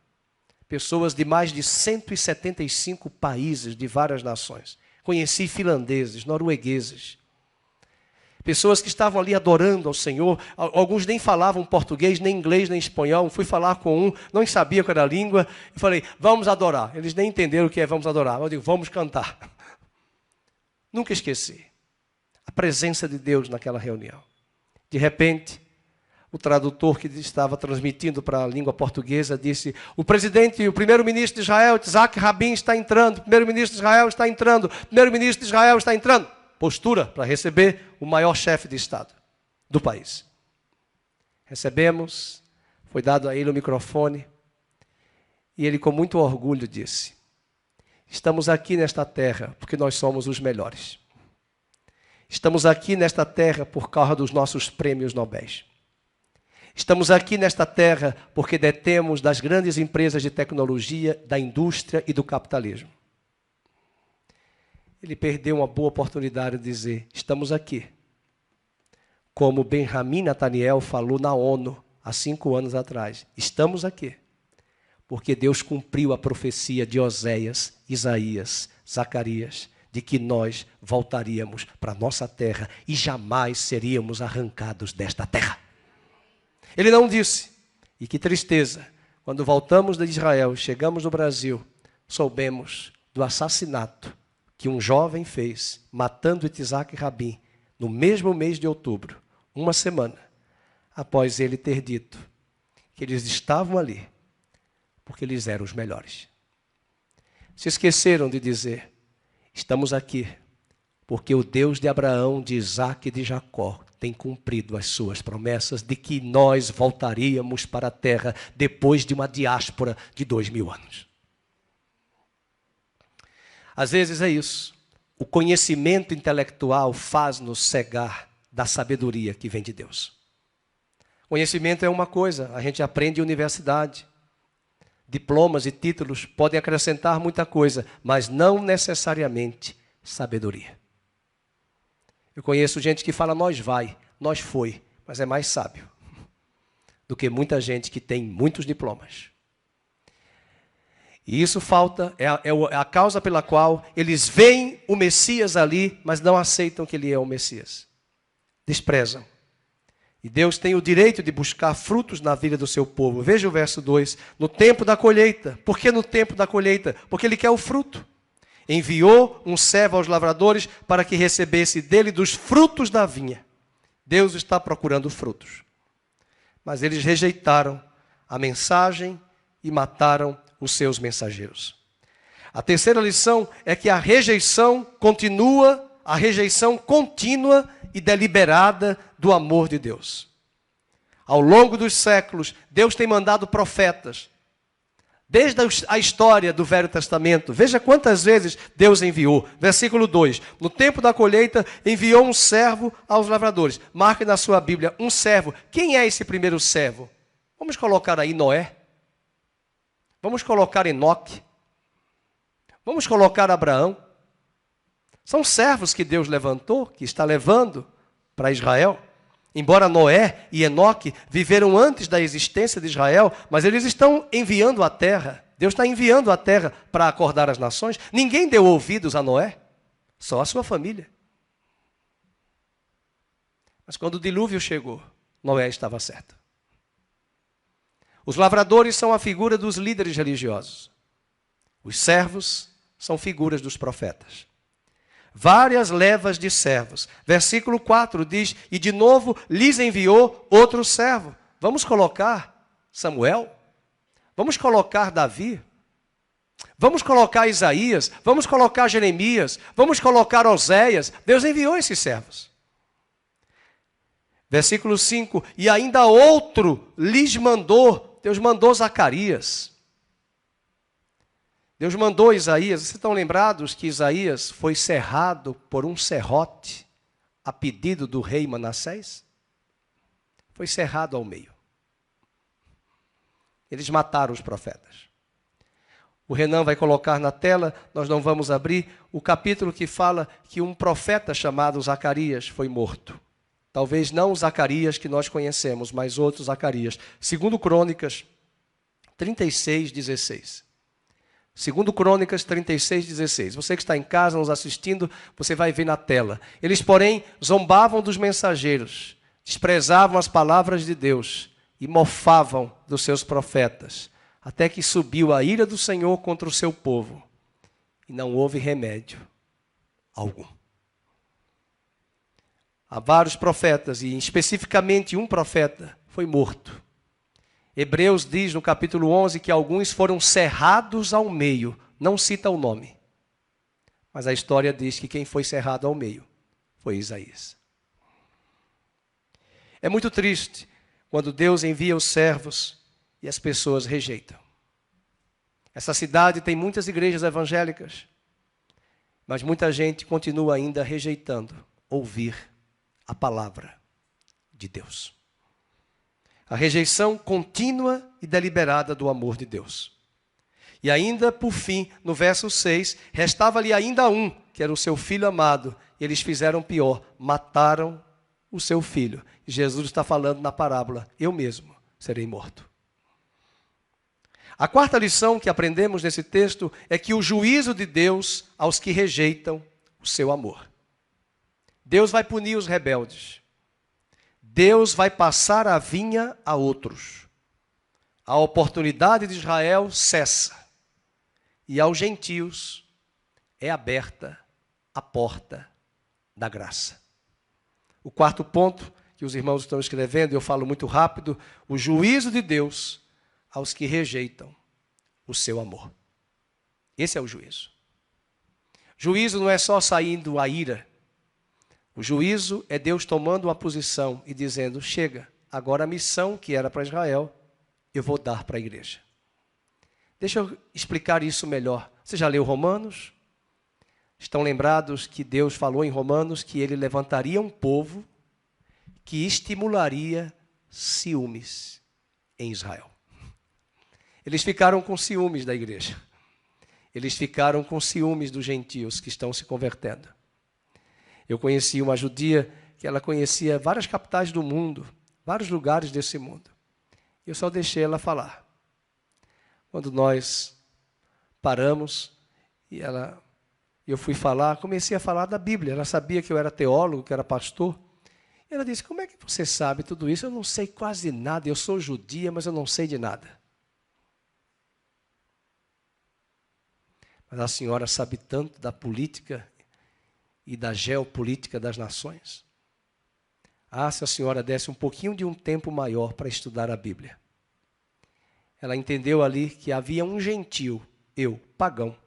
Pessoas de mais de 175 países, de várias nações. Conheci finlandeses, noruegueses. Pessoas que estavam ali adorando ao Senhor. Alguns nem falavam português, nem inglês, nem espanhol. Fui falar com um, não sabia qual era a língua. E falei, vamos adorar. Eles nem entenderam o que é vamos adorar. Eu digo, vamos cantar. Nunca esqueci a presença de Deus naquela reunião. De repente, o tradutor que estava transmitindo para a língua portuguesa disse, o primeiro-ministro de Israel, Isaac Rabin, está entrando, o primeiro-ministro de Israel está entrando, o primeiro-ministro de Israel está entrando. Postura para receber o maior chefe de Estado do país. Recebemos, foi dado a ele o microfone, e ele com muito orgulho disse, estamos aqui nesta terra porque nós somos os melhores. Estamos aqui nesta terra por causa dos nossos prêmios Nobéis. Estamos aqui nesta terra porque detemos das grandes empresas de tecnologia, da indústria e do capitalismo. Ele perdeu uma boa oportunidade de dizer, estamos aqui. Como Benjamin Netanyahu falou na ONU há 5 anos atrás. Estamos aqui porque Deus cumpriu a profecia de Oséias, Isaías, Zacarias, de que nós voltaríamos para a nossa terra e jamais seríamos arrancados desta terra. Ele não disse, e que tristeza, quando voltamos de Israel, chegamos no Brasil, soubemos do assassinato que um jovem fez, matando Isaac Rabin, no mesmo mês de outubro, uma semana, após ele ter dito que eles estavam ali, porque eles eram os melhores. Se esqueceram de dizer, estamos aqui, porque o Deus de Abraão, de Isaac e de Jacó, tem cumprido as suas promessas de que nós voltaríamos para a terra depois de uma diáspora de 2000 anos. Às vezes é isso. O conhecimento intelectual faz-nos cegar da sabedoria que vem de Deus. Conhecimento é uma coisa, a gente aprende em universidade. Diplomas e títulos podem acrescentar muita coisa, mas não necessariamente sabedoria. Eu conheço gente que fala, nós vai, nós foi, mas é mais sábio do que muita gente que tem muitos diplomas. E isso falta, é a causa pela qual eles veem o Messias ali, mas não aceitam que ele é o Messias. Desprezam. E Deus tem o direito de buscar frutos na vida do seu povo. Veja o verso 2, no tempo da colheita. Por que no tempo da colheita? Porque ele quer o fruto. Enviou um servo aos lavradores para que recebesse dele dos frutos da vinha. Deus está procurando frutos. Mas eles rejeitaram a mensagem e mataram os seus mensageiros. A terceira lição é que a rejeição contínua e deliberada do amor de Deus. Ao longo dos séculos, Deus tem mandado profetas. Desde a história do Velho Testamento, veja quantas vezes Deus enviou. Versículo 2, no tempo da colheita, enviou um servo aos lavradores. Marque na sua Bíblia, um servo. Quem é esse primeiro servo? Vamos colocar aí Noé. Vamos colocar Enoque. Vamos colocar Abraão. São servos que Deus levantou, que está levando para Israel. Embora Noé e Enoque viveram antes da existência de Israel, mas eles estão enviando a terra. Deus está enviando a terra para acordar as nações. Ninguém deu ouvidos a Noé, só a sua família. Mas quando o dilúvio chegou, Noé estava certo. Os lavradores são a figura dos líderes religiosos. Os servos são figuras dos profetas. Várias levas de servos. Versículo 4 diz, e de novo lhes enviou outro servo. Vamos colocar Samuel? Vamos colocar Davi? Vamos colocar Isaías? Vamos colocar Jeremias? Vamos colocar Oséias? Deus enviou esses servos. Versículo 5, e ainda outro lhes mandou, Deus mandou Zacarias. Deus mandou Isaías. Vocês estão lembrados que Isaías foi cerrado por um serrote a pedido do rei Manassés? Foi cerrado ao meio. Eles mataram os profetas. O Renan vai colocar na tela, nós não vamos abrir, o capítulo que fala que um profeta chamado Zacarias foi morto. Talvez não o Zacarias que nós conhecemos, mas outro Zacarias. Segundo Crônicas 36, 16. Segundo Crônicas 36, 16. Você que está em casa nos assistindo, você vai ver na tela. Eles, porém, zombavam dos mensageiros, desprezavam as palavras de Deus e mofavam dos seus profetas, até que subiu a ira do Senhor contra o seu povo, e não houve remédio algum. Há vários profetas, e especificamente um profeta foi morto. Hebreus diz no capítulo 11 que alguns foram cerrados ao meio. Não cita o nome. Mas a história diz que quem foi cerrado ao meio foi Isaías. É muito triste quando Deus envia os servos e as pessoas rejeitam. Essa cidade tem muitas igrejas evangélicas, mas muita gente continua ainda rejeitando ouvir a palavra de Deus. A rejeição contínua e deliberada do amor de Deus. E ainda, por fim, no verso 6, restava-lhe ainda um, que era o seu filho amado. E eles fizeram pior, mataram o seu filho. E Jesus está falando na parábola, eu mesmo serei morto. A quarta lição que aprendemos nesse texto é que o juízo de Deus aos que rejeitam o seu amor. Deus vai punir os rebeldes. Deus vai passar a vinha a outros. A oportunidade de Israel cessa. E aos gentios é aberta a porta da graça. O quarto ponto que os irmãos estão escrevendo, eu falo muito rápido, o juízo de Deus aos que rejeitam o seu amor. Esse é o juízo. Juízo não é só saindo a ira. O juízo é Deus tomando uma posição e dizendo, chega, agora a missão que era para Israel, eu vou dar para a igreja. Deixa eu explicar isso melhor. Você já leu Romanos? Estão lembrados que Deus falou em Romanos que ele levantaria um povo que estimularia ciúmes em Israel. Eles ficaram com ciúmes da igreja. Eles ficaram com ciúmes dos gentios que estão se convertendo. Eu conheci uma judia que ela conhecia várias capitais do mundo, vários lugares desse mundo. Eu só deixei ela falar. Quando nós paramos e eu fui falar, comecei a falar da Bíblia. Ela sabia que eu era teólogo, que eu era pastor. E ela disse, como é que você sabe tudo isso? Eu não sei quase nada, eu sou judia, mas eu não sei de nada. Mas a senhora sabe tanto da política e da geopolítica das nações. Ah, se a senhora desse um pouquinho de um tempo maior para estudar a Bíblia. Ela entendeu ali que havia um gentio, eu, pagão,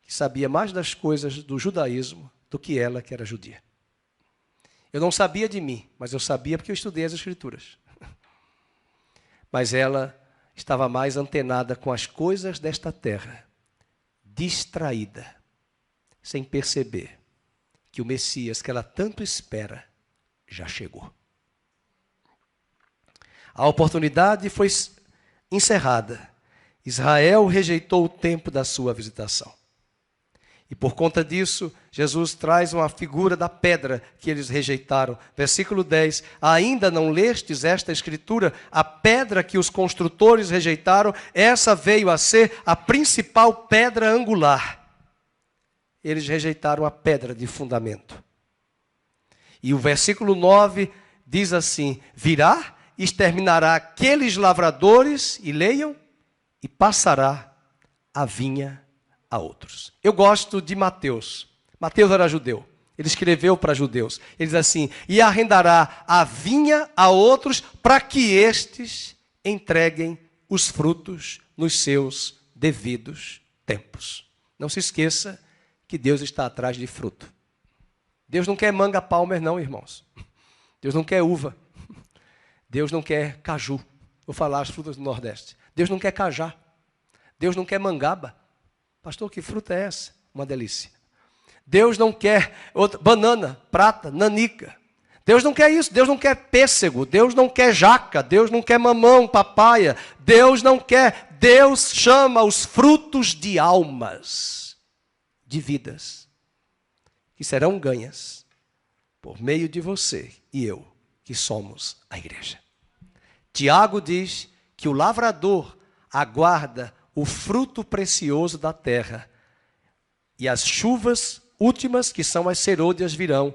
que sabia mais das coisas do judaísmo do que ela, que era judia. Eu não sabia de mim, mas eu sabia porque eu estudei as Escrituras. Mas ela estava mais antenada com as coisas desta terra, distraída, sem perceber que o Messias que ela tanto espera já chegou. A oportunidade foi encerrada. Israel rejeitou o tempo da sua visitação. E por conta disso, Jesus traz uma figura da pedra que eles rejeitaram. Versículo 10. Ainda não lestes esta escritura? A pedra que os construtores rejeitaram, essa veio a ser a principal pedra angular. Eles rejeitaram a pedra de fundamento. E o versículo 9 diz assim: virá, exterminará aqueles lavradores, e leiam, e passará a vinha a outros. Eu gosto de Mateus. Mateus era judeu. Ele escreveu para judeus. Ele diz assim: e arrendará a vinha a outros, para que estes entreguem os frutos nos seus devidos tempos. Não se esqueça que Deus está atrás de fruto. Deus não quer manga palmer não, irmãos. Deus não quer uva. Deus não quer caju. Vou falar as frutas do Nordeste. Deus não quer cajá. Deus não quer mangaba. Pastor, que fruta é essa? Uma delícia. Deus não quer banana, prata, nanica. Deus não quer isso. Deus não quer pêssego. Deus não quer jaca. Deus não quer mamão, papaya. Deus não quer. Deus chama os frutos de almas, de vidas, que serão ganhas por meio de você e eu, que somos a igreja. Tiago diz que o lavrador aguarda o fruto precioso da terra, e as chuvas últimas, que são as serôdias, virão,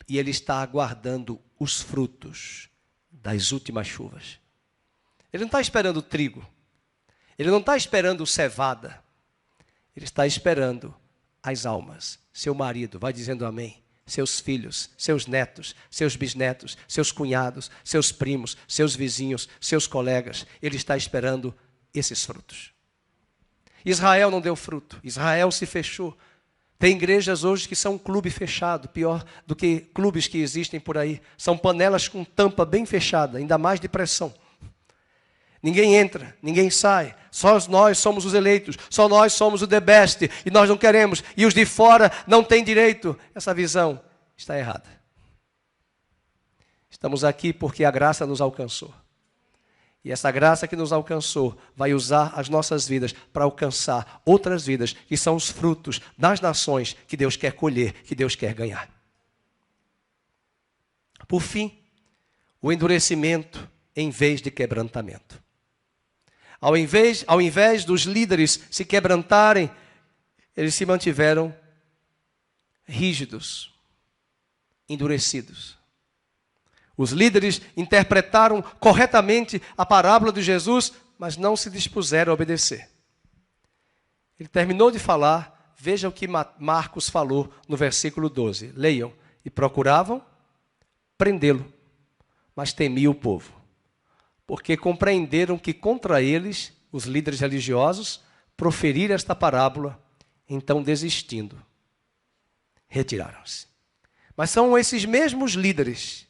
e ele está aguardando os frutos das últimas chuvas. Ele não está esperando trigo, ele não está esperando cevada, ele está esperando as almas. Seu marido, vai dizendo amém. Seus filhos, seus netos, seus bisnetos, seus cunhados, seus primos, seus vizinhos, seus colegas. Ele está esperando esses frutos. Israel não deu fruto. Israel se fechou. Tem igrejas hoje que são um clube fechado, pior do que clubes que existem por aí. São panelas com tampa bem fechada, ainda mais de pressão. Ninguém entra, ninguém sai. Só nós somos os eleitos, só nós somos o the best, e nós não queremos, e os de fora não têm direito. Essa visão está errada. Estamos aqui porque a graça nos alcançou. E essa graça que nos alcançou vai usar as nossas vidas para alcançar outras vidas, que são os frutos das nações que Deus quer colher, que Deus quer ganhar. Por fim, o endurecimento em vez de quebrantamento. Ao invés dos líderes se quebrantarem, eles se mantiveram rígidos, endurecidos. Os líderes interpretaram corretamente a parábola de Jesus, mas não se dispuseram a obedecer. Ele terminou de falar, veja o que Marcos falou no versículo 12. Leiam. E procuravam prendê-lo, mas temiam o povo, porque compreenderam que contra eles, os líderes religiosos, proferiram esta parábola, então desistindo, retiraram-se. Mas são esses mesmos líderes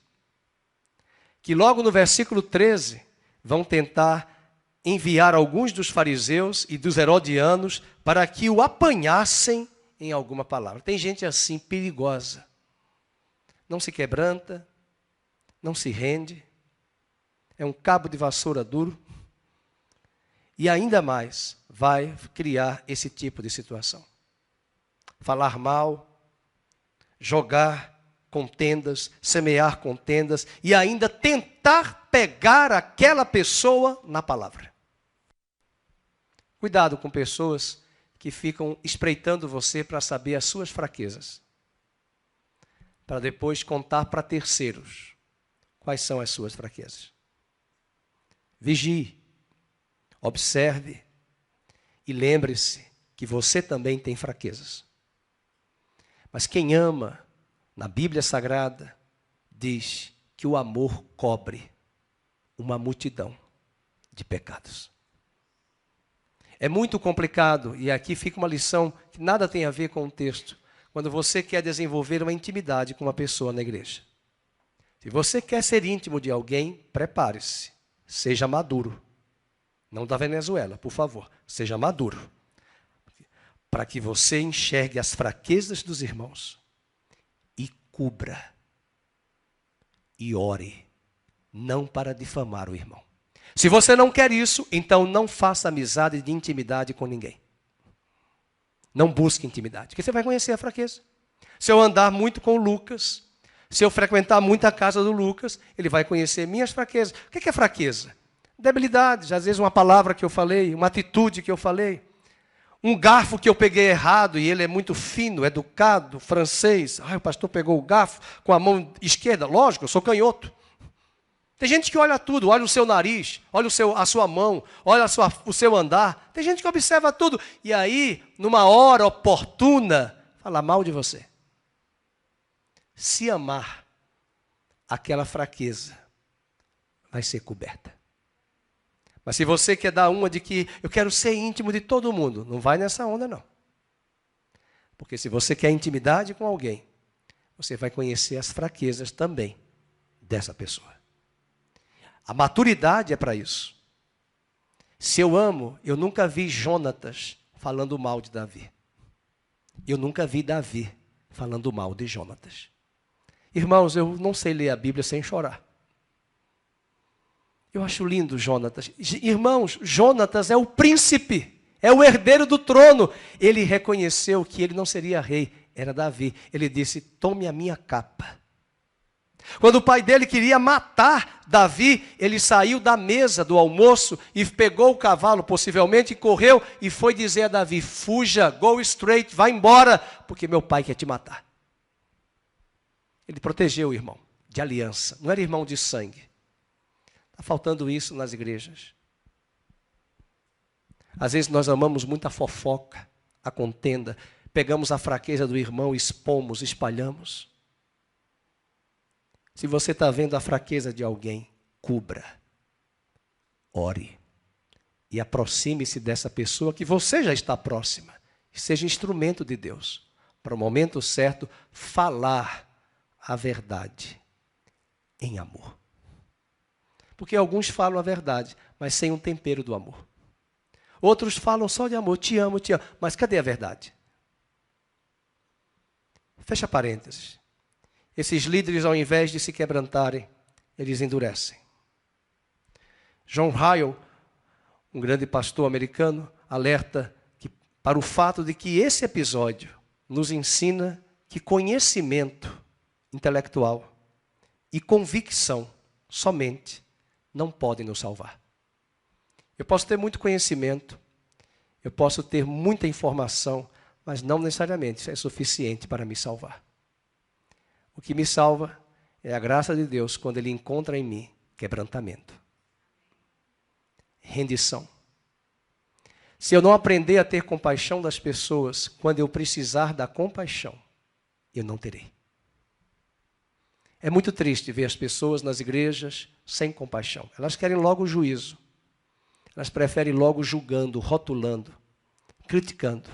que logo no versículo 13 vão tentar enviar alguns dos fariseus e dos herodianos para que o apanhassem em alguma palavra. Tem gente assim perigosa. Não se quebranta, não se rende, é um cabo de vassoura duro e ainda mais vai criar esse tipo de situação. Falar mal, jogar contendas, semear contendas e ainda tentar pegar aquela pessoa na palavra. Cuidado com pessoas que ficam espreitando você para saber as suas fraquezas, para depois contar para terceiros quais são as suas fraquezas. Vigie, observe e lembre-se que você também tem fraquezas. Mas quem ama, na Bíblia Sagrada, diz que o amor cobre uma multidão de pecados. É muito complicado, e aqui fica uma lição que nada tem a ver com o texto, quando você quer desenvolver uma intimidade com uma pessoa na igreja. Se você quer ser íntimo de alguém, prepare-se, seja maduro. Não da Venezuela, por favor, seja maduro. Para que você enxergue as fraquezas dos irmãos, cubra e ore não para difamar o irmão. Se você não quer isso, então não faça amizade de intimidade com ninguém. Não busque intimidade, porque você vai conhecer a fraqueza. Se eu andar muito com o Lucas, se eu frequentar muito a casa do Lucas, ele vai conhecer minhas fraquezas. O que é fraqueza? Debilidades, às vezes uma palavra que eu falei, uma atitude que eu falei, um garfo que eu peguei errado e ele é muito fino, educado, francês. O pastor pegou o garfo com a mão esquerda. Lógico, eu sou canhoto. Tem gente que olha tudo, olha o seu nariz, olha a sua mão, olha o seu andar. Tem gente que observa tudo. E aí, numa hora oportuna, fala mal de você. Se amar, aquela fraqueza vai ser coberta. Mas se você quer dar uma de que eu quero ser íntimo de todo mundo, não vai nessa onda não. Porque se você quer intimidade com alguém, você vai conhecer as fraquezas também dessa pessoa. A maturidade é para isso. Se eu amo, eu nunca vi Jonatas falando mal de Davi. Eu nunca vi Davi falando mal de Jonatas. Irmãos, eu não sei ler a Bíblia sem chorar. Eu acho lindo Jonatas. Irmãos, Jonatas é o príncipe, é o herdeiro do trono. Ele reconheceu que ele não seria rei, era Davi. Ele disse, tome a minha capa. Quando o pai dele queria matar Davi, ele saiu da mesa do almoço e pegou o cavalo, possivelmente, e correu e foi dizer a Davi, fuja, go straight, vai embora, porque meu pai quer te matar. Ele protegeu o irmão de aliança, não era irmão de sangue. Está faltando isso nas igrejas. Às vezes nós amamos muito a fofoca, a contenda, pegamos a fraqueza do irmão, expomos, espalhamos. Se você está vendo a fraqueza de alguém, cubra, ore e aproxime-se dessa pessoa que você já está próxima. Seja instrumento de Deus para o momento certo falar a verdade em amor. Porque alguns falam a verdade, mas sem um tempero do amor. Outros falam só de amor, te amo, mas cadê a verdade? Fecha parênteses. Esses líderes, ao invés de se quebrantarem, eles endurecem. John Ryle, um grande pastor americano, alerta para o fato de que esse episódio nos ensina que conhecimento intelectual e convicção somente não podem nos salvar. Eu posso ter muito conhecimento, eu posso ter muita informação, mas não necessariamente isso é suficiente para me salvar. O que me salva é a graça de Deus quando Ele encontra em mim quebrantamento, rendição. Se eu não aprender a ter compaixão das pessoas, quando eu precisar da compaixão, eu não terei. É muito triste ver as pessoas nas igrejas sem compaixão. Elas querem logo o juízo. Elas preferem logo julgando, rotulando, criticando.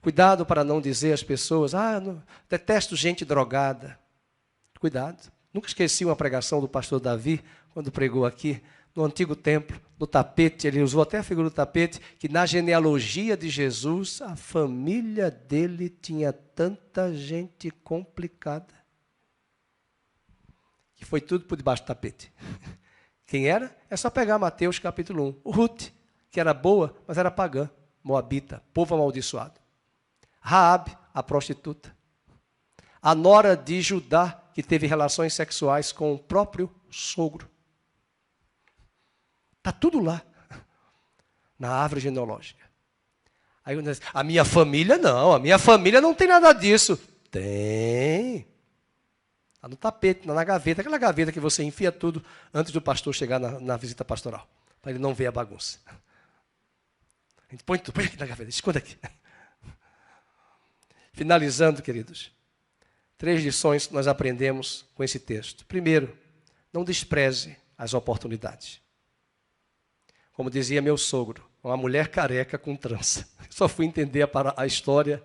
Cuidado para não dizer às pessoas, detesto gente drogada. Cuidado. Nunca esqueci uma pregação do pastor Davi, quando pregou aqui, no antigo templo, no tapete, ele usou até a figura do tapete, que na genealogia de Jesus, a família dele tinha tanta gente complicada, que foi tudo por debaixo do tapete. Quem era? É só pegar Mateus capítulo 1. O Ruth, que era boa, mas era pagã, moabita, povo amaldiçoado. Raabe, a prostituta. A nora de Judá, que teve relações sexuais com o próprio sogro. Está tudo lá, na árvore genealógica. Aí a minha família não tem nada disso. Tem. Está no tapete, na gaveta, aquela gaveta que você enfia tudo antes do pastor chegar na visita pastoral, para ele não ver a bagunça. A gente põe aqui na gaveta, esconda aqui. Finalizando, queridos, 3 lições que nós aprendemos com esse texto. Primeiro, não despreze as oportunidades. Como dizia meu sogro, uma mulher careca com trança. Só fui entender a história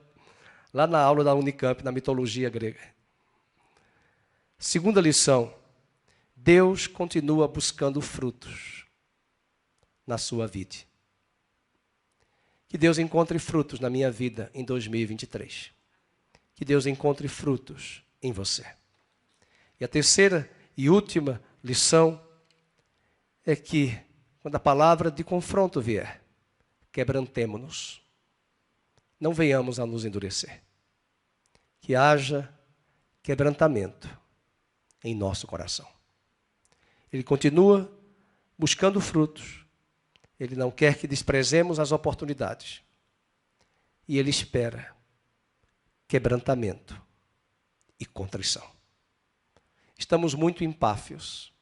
lá na aula da Unicamp, na mitologia grega. Segunda lição, Deus continua buscando frutos na sua vida. Que Deus encontre frutos na minha vida em 2023. Que Deus encontre frutos em você. E a terceira e última lição é que, quando a palavra de confronto vier, quebrantemo-nos. Não venhamos a nos endurecer. Que haja quebrantamento em nosso coração. Ele continua buscando frutos. Ele não quer que desprezemos as oportunidades. E ele espera quebrantamento e contrição. Estamos muito empáfios.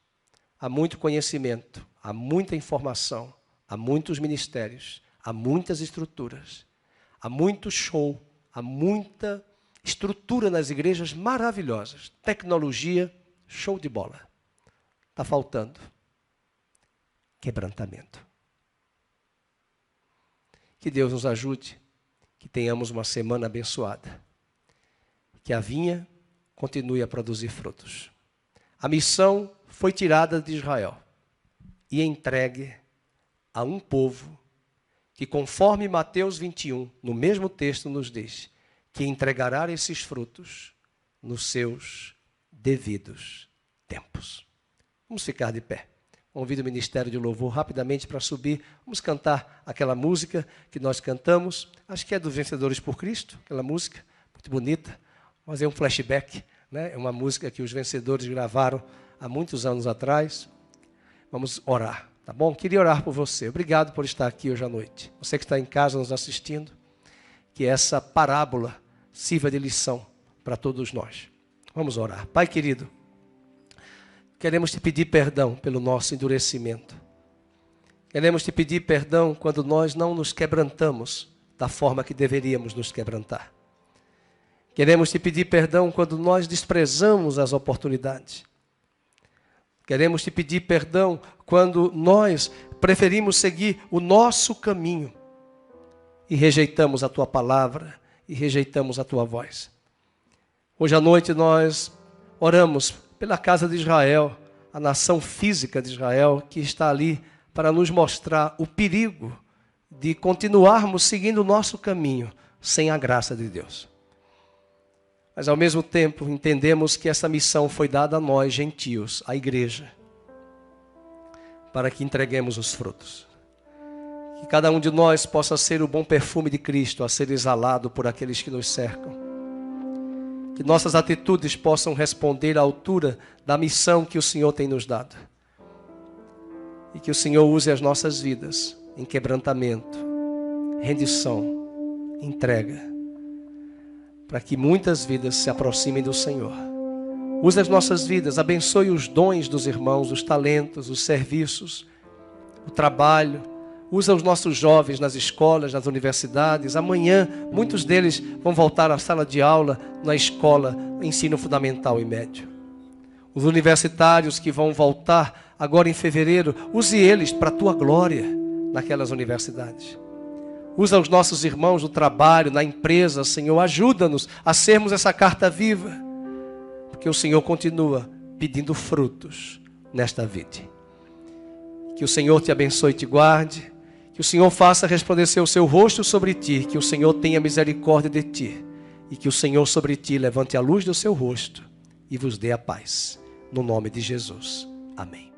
Há muito conhecimento, há muita informação, há muitos ministérios, há muitas estruturas, há muito show, há muita estrutura nas igrejas maravilhosas. Tecnologia, show de bola. Está faltando quebrantamento. Que Deus nos ajude, que tenhamos uma semana abençoada. Que a vinha continue a produzir frutos. A missão foi tirada de Israel e entregue a um povo que, conforme Mateus 21, no mesmo texto nos diz, que entregará esses frutos nos seus devidos tempos. Vamos ficar de pé. Convido o Ministério de Louvor rapidamente para subir. Vamos cantar aquela música que nós cantamos. Acho que é dos Vencedores por Cristo, aquela música muito bonita. Vamos fazer um flashback, né? É uma música que os vencedores gravaram há muitos anos atrás. Vamos orar, tá bom? Queria orar por você. Obrigado por estar aqui hoje à noite. Você que está em casa nos assistindo, que essa parábola sirva de lição para todos nós. Vamos orar. Pai querido, queremos te pedir perdão pelo nosso endurecimento. Queremos te pedir perdão quando nós não nos quebrantamos da forma que deveríamos nos quebrantar. Queremos te pedir perdão quando nós desprezamos as oportunidades. Queremos te pedir perdão quando nós preferimos seguir o nosso caminho e rejeitamos a tua palavra e rejeitamos a tua voz. Hoje à noite nós oramos pela casa de Israel, a nação física de Israel, que está ali para nos mostrar o perigo de continuarmos seguindo o nosso caminho sem a graça de Deus. Mas ao mesmo tempo entendemos que essa missão foi dada a nós, gentios, à igreja, para que entreguemos os frutos. Que cada um de nós possa ser o bom perfume de Cristo a ser exalado por aqueles que nos cercam. Que nossas atitudes possam responder à altura da missão que o Senhor tem nos dado. E que o Senhor use as nossas vidas em quebrantamento, rendição, entrega, para que muitas vidas se aproximem do Senhor. Use as nossas vidas, abençoe os dons dos irmãos, os talentos, os serviços, o trabalho. Usa os nossos jovens nas escolas, nas universidades. Amanhã, muitos deles vão voltar à sala de aula na escola, ensino fundamental e médio. Os universitários que vão voltar agora em fevereiro, use eles para a tua glória naquelas universidades. Usa os nossos irmãos no trabalho, na empresa, Senhor. Ajuda-nos a sermos essa carta viva, porque o Senhor continua pedindo frutos nesta vida. Que o Senhor te abençoe e te guarde. Que o Senhor faça resplandecer o seu rosto sobre ti. Que o Senhor tenha misericórdia de ti. E que o Senhor sobre ti levante a luz do seu rosto e vos dê a paz. No nome de Jesus. Amém.